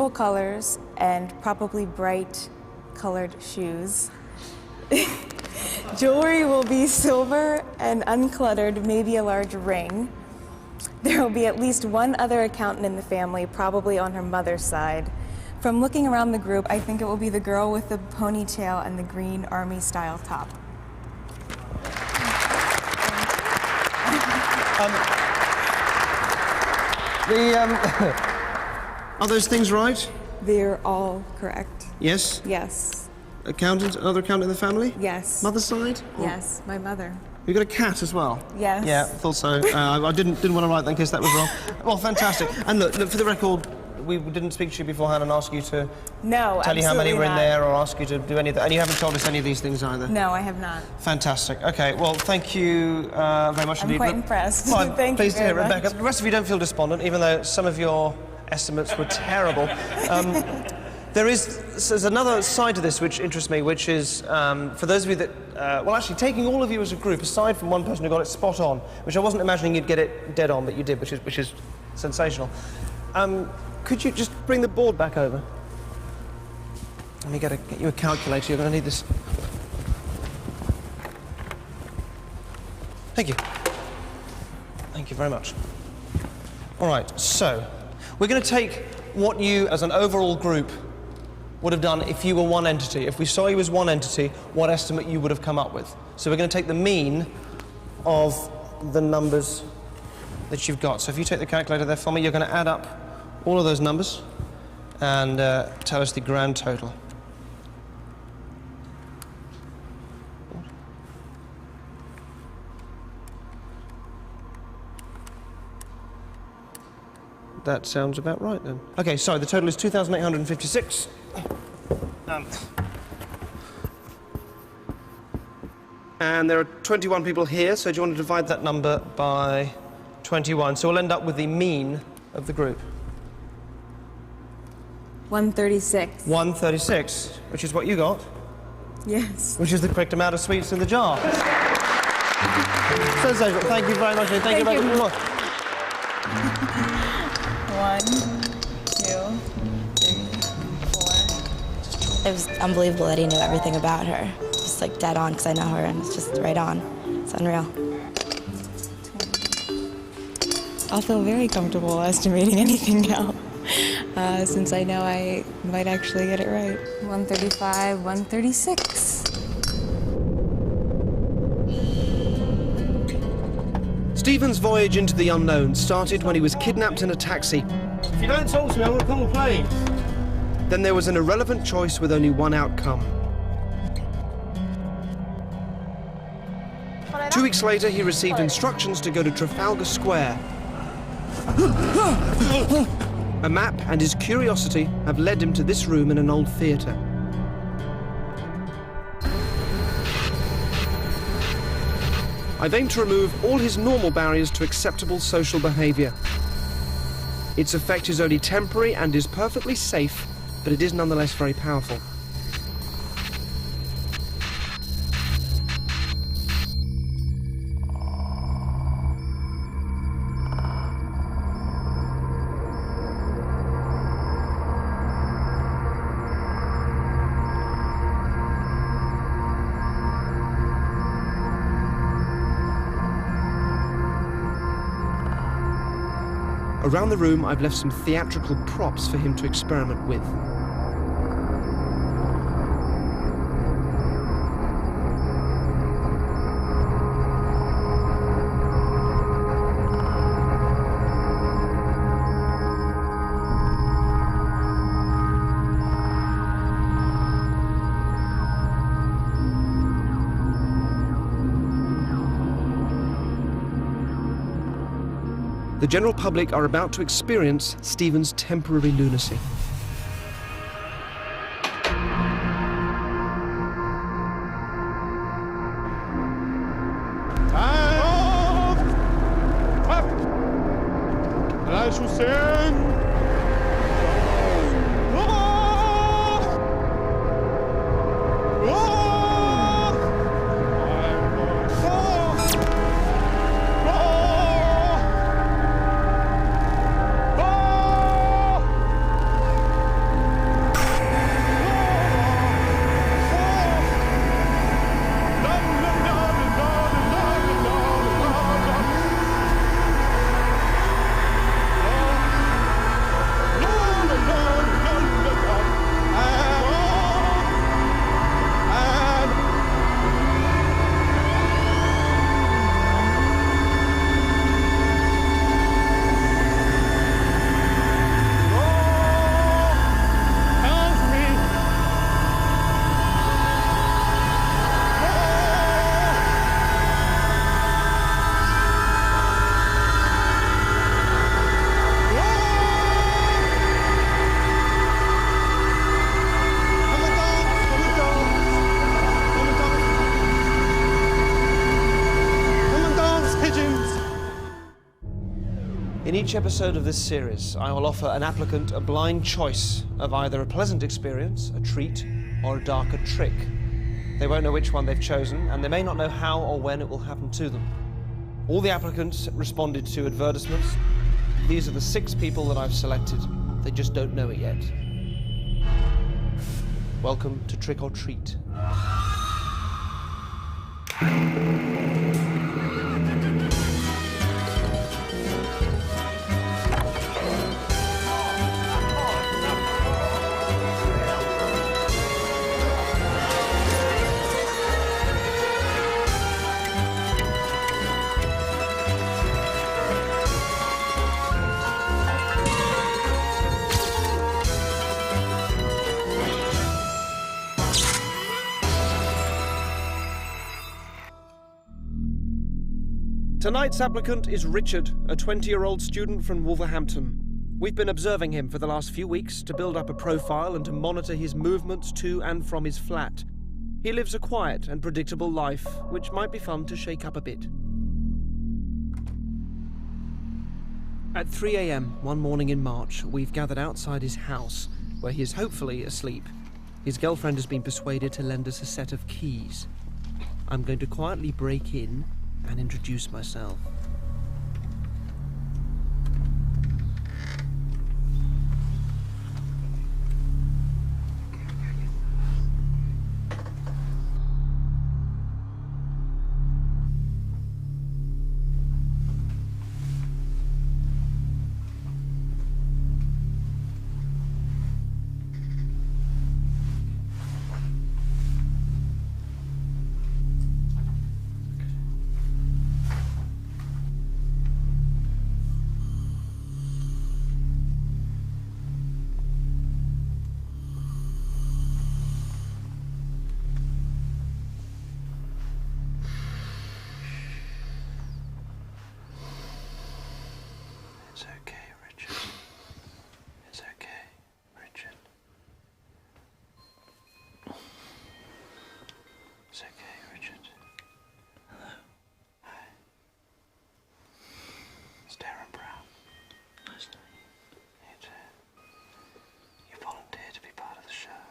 colors, and probably bright colored shoes. Jewelry will be silver and uncluttered, maybe a large ring. There will be at least one other accountant in the family, probably on her mother's side. From looking around the group, I think it will be the girl with the ponytail and the green army-style top. Are those things right? They're all correct. Yes? Yes. Accountant, another accountant in the family? Yes. Mother's side? Or? Yes, my mother. You got a cat as well? Yes. Yeah, thought so. I didn't want to write that in case that was wrong. Well, fantastic. And look, for the record, we didn't speak to you beforehand and ask you to tell you how many were in there or ask you to do any of that. And you haven't told us any of these things either. No, I have not. Fantastic. Okay, well, thank you very much indeed. I'm quite impressed. Well, Thank you very much. Rebecca. The rest of you don't feel despondent, even though some of your estimates were terrible. There's another side to this which interests me, which is, for those of you that... well, actually, taking all of you as a group, aside from one person who got it spot on, which I wasn't imagining you'd get it dead on, but you did, which is sensational. Could you just bring the board back over? Let me get you a calculator. You're going to need this. Thank you. Thank you very much. All right, so we're going to take what you, as an overall group, would have done if you were one entity. If we saw you as one entity, what estimate you would have come up with. So we're going to take the mean of the numbers that you've got. So if you take the calculator there for me, you're going to add up all of those numbers and tell us the grand total. That sounds about right then. Okay, so the total is 2,856. And there are 21 people here, so do you want to divide that number by 21? So we'll end up with the mean of the group. 136. 136, which is what you got. Yes. Which is the correct amount of sweets in the jar. Sensational. Thank you very much. Thank you very much. 1, 2, 3, 4. It was unbelievable that he knew everything about her. Just like dead on, because I know her, and it's just right on. It's unreal. I'll feel very comfortable estimating anything now, since I know I might actually get it right. 135, 136. Stephen's voyage into the unknown started when he was kidnapped in a taxi. If you don't talk to me, I will call the police. Then there was an irrelevant choice with only one outcome. 2 weeks later, he received instructions to go to Trafalgar Square. A map and his curiosity have led him to this room in an old theatre. I've aimed to remove all his normal barriers to acceptable social behaviour. Its effect is only temporary and is perfectly safe, but it is nonetheless very powerful. Around the room, I've left some theatrical props for him to experiment with. The general public are about to experience Stephen's temporary lunacy. And I shall sing. In each episode of this series, I will offer an applicant a blind choice of either a pleasant experience, a treat, or a darker trick. They won't know which one they've chosen, and they may not know how or when it will happen to them. All the applicants responded to advertisements. These are the 6 people that I've selected. They just don't know it yet. Welcome to Trick or Treat. Tonight's applicant is Richard, a 20-year-old student from Wolverhampton. We've been observing him for the last few weeks to build up a profile and to monitor his movements to and from his flat. He lives a quiet and predictable life, which might be fun to shake up a bit. At 3 a.m. one morning in March, we've gathered outside his house, where he is hopefully asleep. His girlfriend has been persuaded to lend us a set of keys. I'm going to quietly break in and introduce myself. It's Derren Brown. Nice to meet you. You too. You volunteered to be part of the show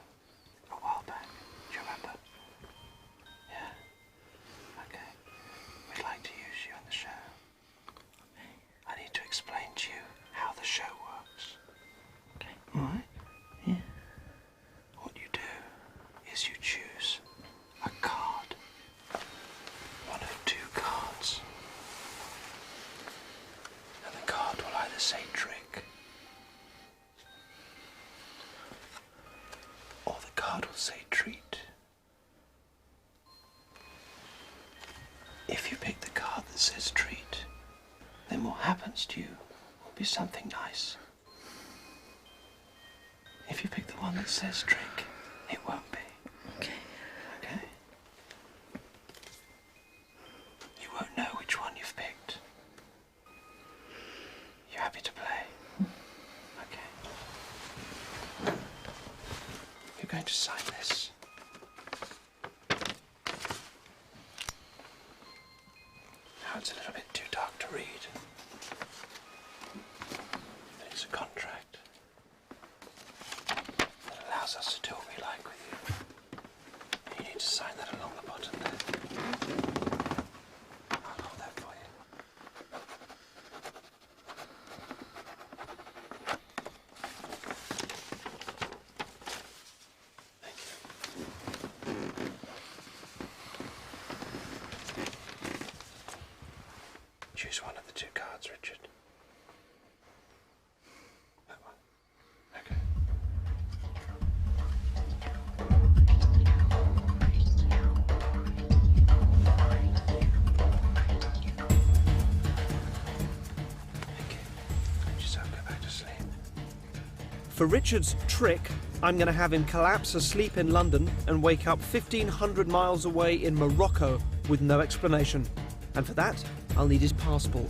a while back. Do you remember? Yeah? Okay. We'd like to use you in the show. I need to explain to you dice. If you pick the one that says trick, it won't be. Okay. Okay? You won't know which one you've picked. You happy to play? Okay. You're going to sign this. Now it's a little bit too dark to read. But it's a contract that allows us to do what we like with you. You need to sign that along the bottom there. I'll hold that for you. Choose one of the two cards, Richard. That one. Okay. Just go back to sleep. For Richard's trick, I'm going to have him collapse asleep in London and wake up 1,500 miles away in Morocco with no explanation. And for that, I'll need his passport.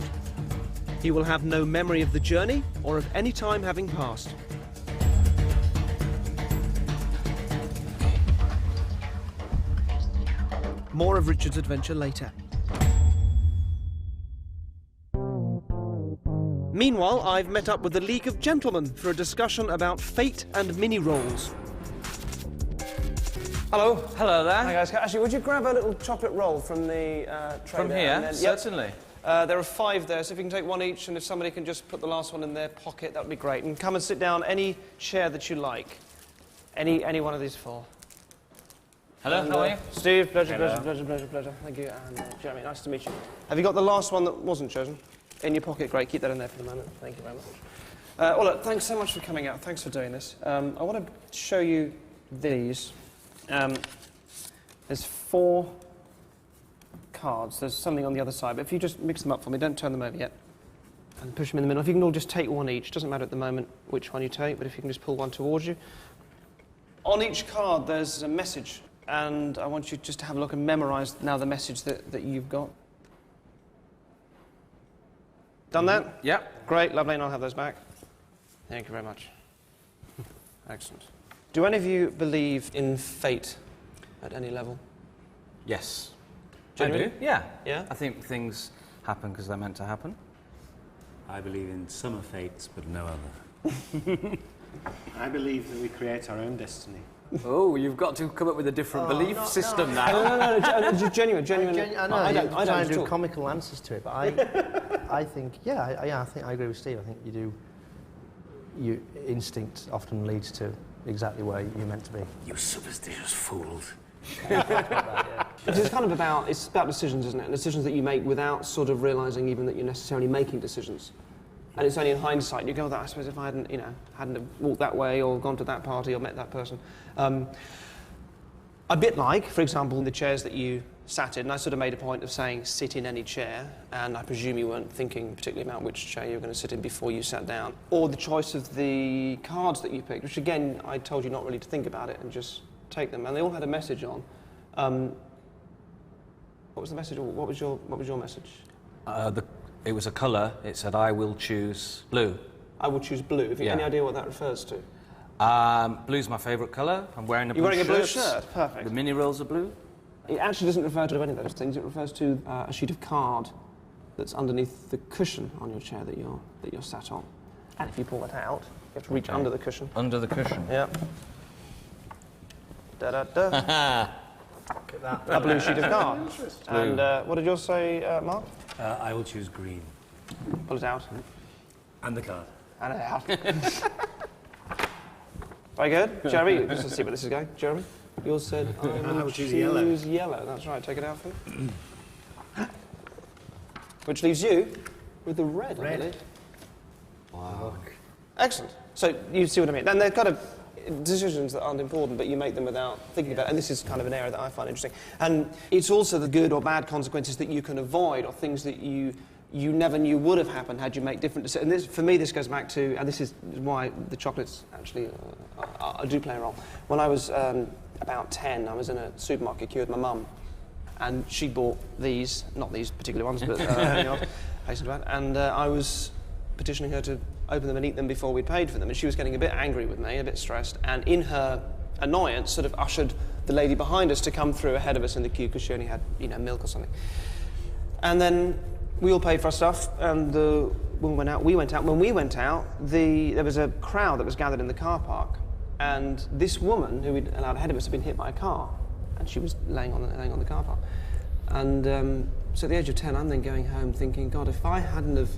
He will have no memory of the journey or of any time having passed. More of Richard's adventure later. Meanwhile, I've met up with the League of Gentlemen for a discussion about fate and mini-rolls. Hello. Hello there. Hi guys. Actually, would you grab a little chocolate roll from the tray From there, here? and then, Certainly. there are 5 there, so if you can take one each, and if somebody can just put the last one in their pocket, that would be great. And come and sit down any chair that you like. Any one of these 4. Hello, And, how are you? Steve, pleasure, Hello. pleasure. Thank you. And Jeremy, nice to meet you. Have you got the last one that wasn't chosen? In your pocket, great. Keep that in there for the moment. Thank you very much. Well, look, thanks so much for coming out. Thanks for doing this. I want to show you these. There's 4 cards. There's something on the other side, but if you just mix them up for me, don't turn them over yet, and push them in the middle. If you can all just take one each, doesn't matter at the moment which one you take, but if you can just pull one towards you. On each card, there's a message, and I want you just to have a look and memorise now the message that you've got. Done that? Yep. Great, lovely, and I'll have those back. Thank you very much. Excellent. Do any of you believe in fate at any level? Yes. Genuinely? I do, yeah. Yeah? I think things happen because they're meant to happen. I believe in some are fates, but no other. I believe that we create our own destiny. Oh, you've got to come up with a different belief system now. No, genuine. I know, I don't try and at do all. comical answers to it, but I think, I think I agree with Steve. I think you do. Your instinct often leads to exactly where you're meant to be. You superstitious fools. It's kind of about decisions, isn't it? And decisions that you make without sort of realising even that you're necessarily making decisions. And it's only in hindsight you go, "That I suppose if I hadn't, hadn't walked that way or gone to that party or met that person." A bit like, for example, the chairs that you sat in. And I sort of made a point of saying sit in any chair, and I presume you weren't thinking particularly about which chair you were going to sit in before you sat down. Or the choice of the cards that you picked, which again I told you not really to think about it and just take them. And they all had a message on. What was the message? Or what was your message? It was a colour. It said, "I will choose blue." I will choose blue. Have you any idea what that refers to? Blue's my favourite colour. I'm wearing a blue shirt. You're wearing a blue shirt. Perfect. The mini rolls are blue. It actually doesn't refer to any of those things. It refers to a sheet of card that's underneath the cushion on your chair that you're sat on. And if you pull it out, you have to reach under the cushion. Under the cushion. Yeah. Da da da. Look at that. A blue sheet of card. And what did yours say, Mark? I will choose green. Pull it out. And the card. And it out. Very good. Jeremy, just to see where this is going. Jeremy, yours said, I will choose yellow. That's right, take it out for me. Which leaves you with the red, I believe. Wow. Excellent. So you see what I mean. And they're kind of decisions that aren't important, but you make them without thinking about it. And this is kind of an area that I find interesting. And it's also the good or bad consequences that you can avoid, or things that you you never knew would have happened had you made different decisions. And this, for me, this goes back to, and this is why the chocolates actually do play a role. When I was about 10, I was in a supermarket queue with my mum, and she bought these, not these particular ones, but and I was petitioning her to open them and eat them before we'd paid for them, and she was getting a bit angry with me, a bit stressed, and in her annoyance sort of ushered the lady behind us to come through ahead of us in the queue because she only had, you know, milk or something. And then we all paid for our stuff, and when we went out. When we went out, there was a crowd that was gathered in the car park, and this woman who we'd allowed ahead of us had been hit by a car, and she was laying on the car park. And so at the age of 10, I'm then going home thinking, God, if I hadn't have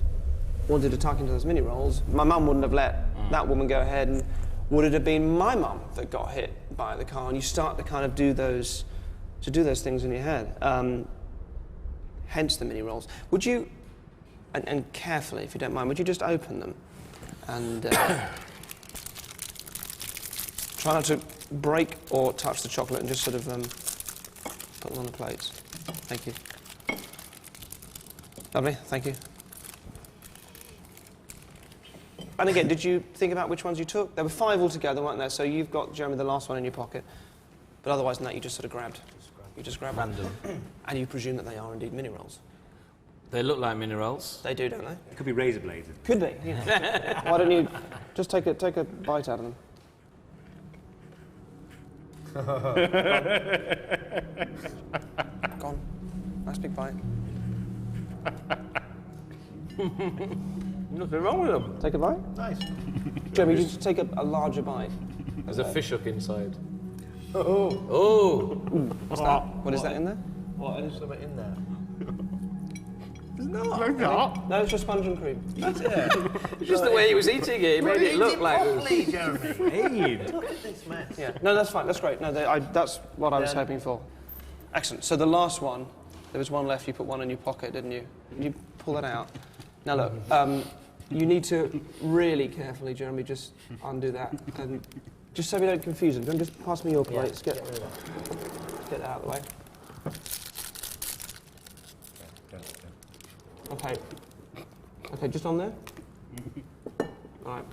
wanted to tuck into those mini rolls, my mum wouldn't have let that woman go ahead, and would it have been my mum that got hit by the car? And you start to kind of do those things in your head. Hence the mini rolls. Would you, and carefully, if you don't mind, would you just open them and try not to break or touch the chocolate, and just sort of put them on the plates. Thank you. Lovely, thank you. And again, did you think about which ones you took? There were 5 altogether, weren't there? So you've got, Jeremy, the last one in your pocket. But otherwise than that, you just sort of grabbed. You just grab random. And you presume that they are indeed mini rolls. They look like mini rolls. They do, don't they? It could be razor bladed. Could be, yeah. Why don't you just take a bite out of them? Go on. Nice big bite. Nothing wrong with them. Take a bite? Nice. Jeremy, you just take a larger bite. There's a fish hook inside. Oh. Oh. What's that? What is that in there? What? There's something in there. No, it's just sponge and cream. That's it. Just the way he was eating it, he made it look like it was... Jeremy. Look at this mess. Yeah. No, that's fine. That's great. No, that's what I was hoping for. Excellent. So the last one, there was one left. You put one in your pocket, didn't you? Did you pull that out? Now look, you need to really carefully, Jeremy, just undo that, and just so we don't confuse them. Don't just pass me your plates. Get that out of the way. Okay. Okay, just on there. All right.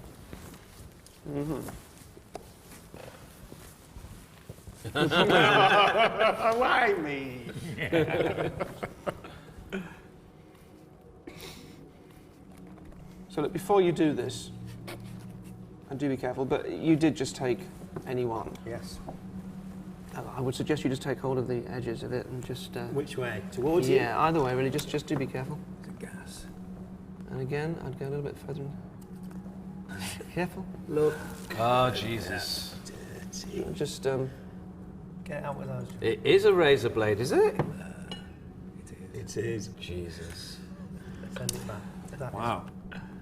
Why me? So look, before you do this, and do be careful, but you did just take any one. Yes. I would suggest you just take hold of the edges of it and just... Which way? Towards you? Yeah, either way, really. Just do be careful. The gas. And again, I'd go a little bit further. Careful. Look. Oh, Jesus. Dirty. Just, Get it out with those. It is a razor blade, is it? It is. Jesus. Send it back. That Wow.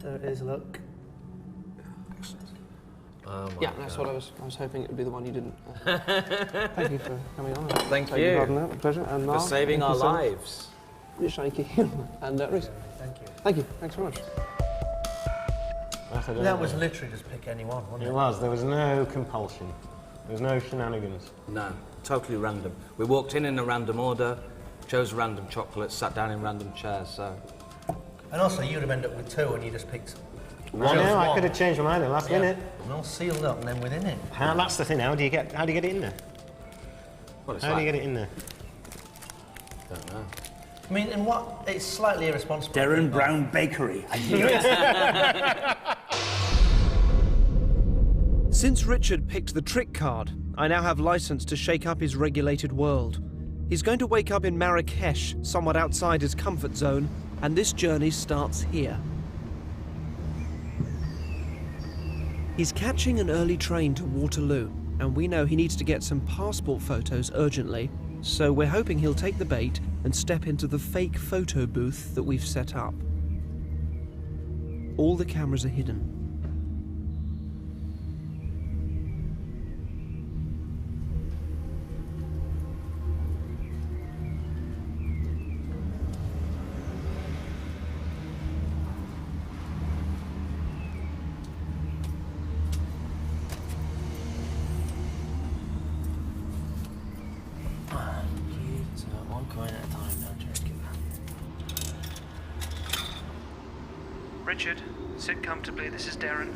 There it is, look. Oh my yeah, that's what I was hoping it would be the one you didn't. Thank you for coming on. Thank Take you. Part in that. A pleasure. And For Mark, saving thank our you so much. lives. You're shaky. And Rhys. Thank you. Thank you. Thanks very much. That was literally just pick any one, wasn't it? It was. There was no compulsion. There was no shenanigans. No, totally random. We walked in a random order, chose random chocolates, sat down in random chairs, so... And also, you'd have ended up with 2 and you just picked... I know, I could have changed my mind at the last minute. And all sealed up and then within it. That's the thing, how do you get it in there? Well, it's How do like, you get it in there? Don't know. I mean, in what? It's slightly irresponsible. Derren Brown Bakery. I knew it. Since Richard picked the trick card, I now have license to shake up his regulated world. He's going to wake up in Marrakesh, somewhat outside his comfort zone, and this journey starts here. He's catching an early train to Waterloo, and we know he needs to get some passport photos urgently, so we're hoping he'll take the bait and step into the fake photo booth that we've set up. All the cameras are hidden. One coin at a time, don't drink Richard, sit comfortably. This is Derren.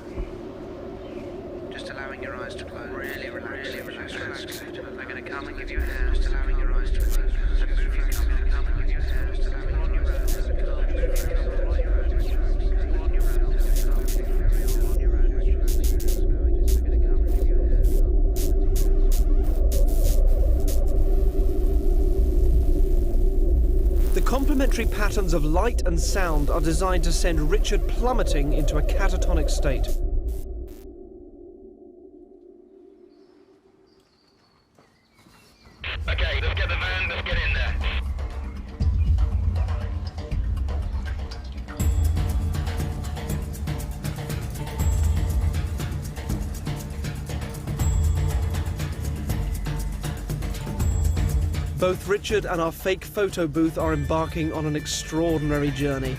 Just allowing your eyes to close. Really relax. Really relax. I'm going to come and give you a hand. Just allowing your eyes to close. And move you come and give you a hand. Just allowing on your own. The complementary patterns of light and sound are designed to send Richard plummeting into a catatonic state. Okay, let's get the van, let's get in there. Both Richard and our fake photo booth are embarking on an extraordinary journey.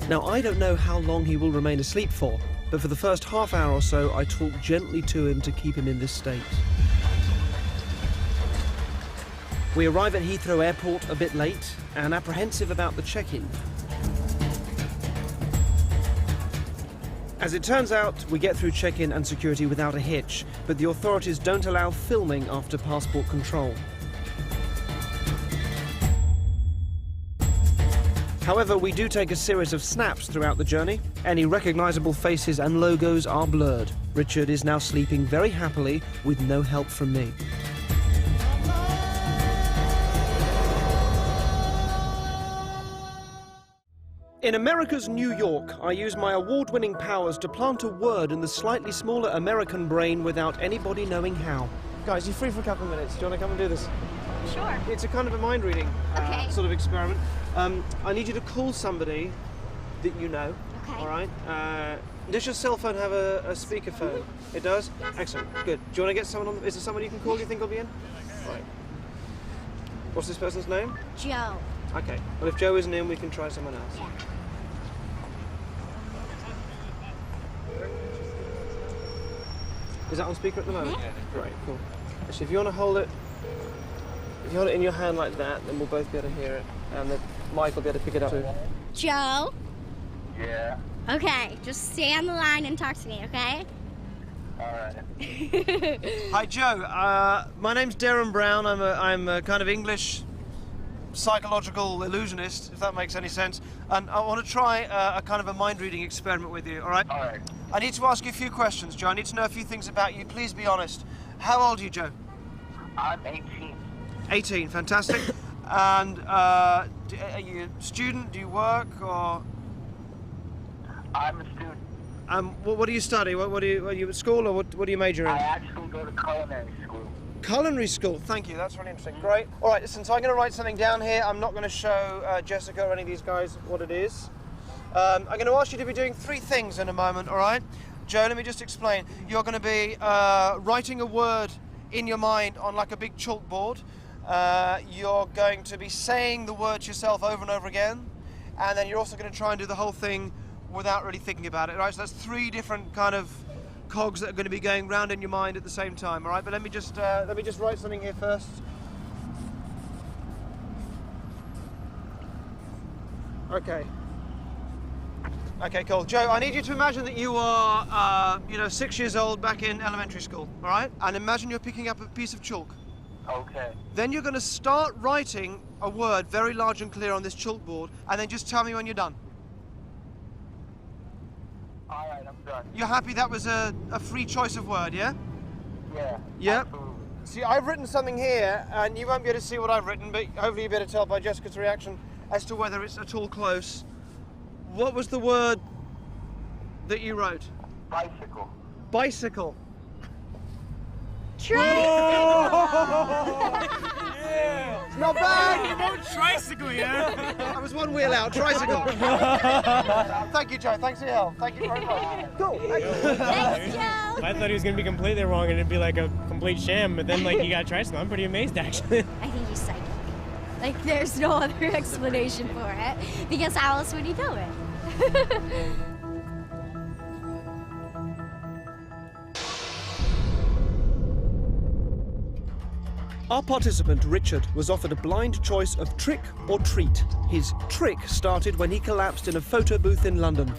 Now, I don't know how long he will remain asleep for, but for the first half hour or so, I talk gently to him to keep him in this state. We arrive at Heathrow Airport a bit late and apprehensive about the check-in. As it turns out, we get through check-in and security without a hitch, but the authorities don't allow filming after passport control. However, we do take a series of snaps throughout the journey. Any recognisable faces and logos are blurred. Richard is now sleeping very happily with no help from me. In America's New York, I use my award-winning powers to plant a word in the slightly smaller American brain without anybody knowing how. Guys, you free for a couple of minutes? Do you want to come and do this? Sure. It's a kind of a mind-reading sort of experiment. I need you to call somebody that you know. Okay. All right? Does your cell phone have a speakerphone? It does? Excellent. Good. Do you want to get someone on? Is there someone you can call you think will be in? Right. What's this person's name? Joe. Okay. Well, if Joe isn't in, we can try someone else. Yeah. Is that on speaker at the moment? Yeah. Great, cool. Actually, if you want to hold it, if you hold it in your hand like that, then we'll both be able to hear it, and the mic will be able to pick it up too. Joe? Yeah? Okay, just stay on the line and talk to me, okay? Alright. Hi, Joe. My name's Derren Brown. I'm a kind of English psychological illusionist, if that makes any sense. And I want to try a kind of a mind-reading experiment with you, all right? All right. I need to ask you a few questions, Joe. I need to know a few things about you. Please be honest. How old are you, Joe? I'm 18. 18, fantastic. And are you a student? Do you work, or? I'm a student. What do you study? Are you at school, or what do you major in? I actually go to culinary school. Culinary school, thank you, that's really interesting. Great. All right, listen, so I'm going to write something down here. I'm not going to show Jessica or any of these guys what it is. I'm going to ask you to be doing 3 things in a moment, all right? Joe, let me just explain. You're going to be writing a word in your mind on like a big chalkboard. You're going to be saying the words yourself over and over again. And then you're also going to try and do the whole thing without really thinking about it, right? So that's 3 different kind of cogs that are going to be going round in your mind at the same time, all right? But let me just write something here first. Okay. Okay, cool. Joe, I need you to imagine that you are, 6 years old back in elementary school, all right? And imagine you're picking up a piece of chalk. Okay. Then you're going to start writing a word very large and clear on this chalkboard, and then just tell me when you're done. All right, I'm done. You're happy that was a free choice of word, yeah? Yeah. Yeah. Absolutely. See, I've written something here, and you won't be able to see what I've written, but hopefully you'll be able to tell by Jessica's reaction as to whether it's at all close. What was the word that you wrote? Bicycle. Bicycle. Tricycle! It's not bad! You wrote tricycle, yeah? I was one wheel out, tricycle. Thank you, Joe. Thanks for your help. Thank you very much. Cool. Thanks, Joe! I thought he was going to be completely wrong and it'd be like a complete sham, but then you got tricycle. I'm pretty amazed, actually. I think he's psychic. Like, there's no other explanation for it, because how else would he do it? Our participant, Richard, was offered a blind choice of trick or treat. His trick started when he collapsed in a photo booth in London.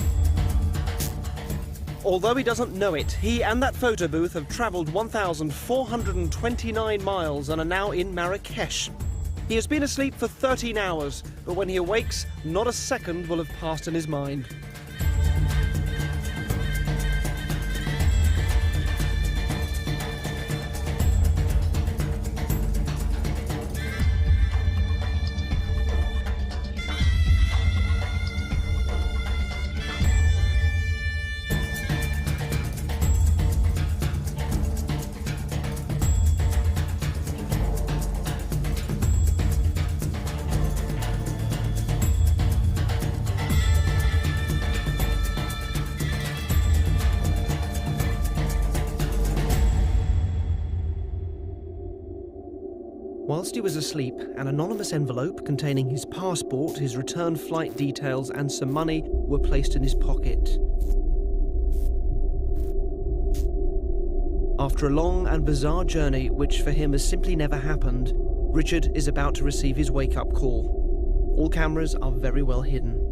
Although he doesn't know it, he and that photo booth have travelled 1,429 miles and are now in Marrakesh. He has been asleep for 13 hours, but when he awakes, not a second will have passed in his mind. Whilst he was asleep, an anonymous envelope containing his passport, his return flight details and some money were placed in his pocket. After a long and bizarre journey, which for him has simply never happened, Richard is about to receive his wake-up call. All cameras are very well hidden.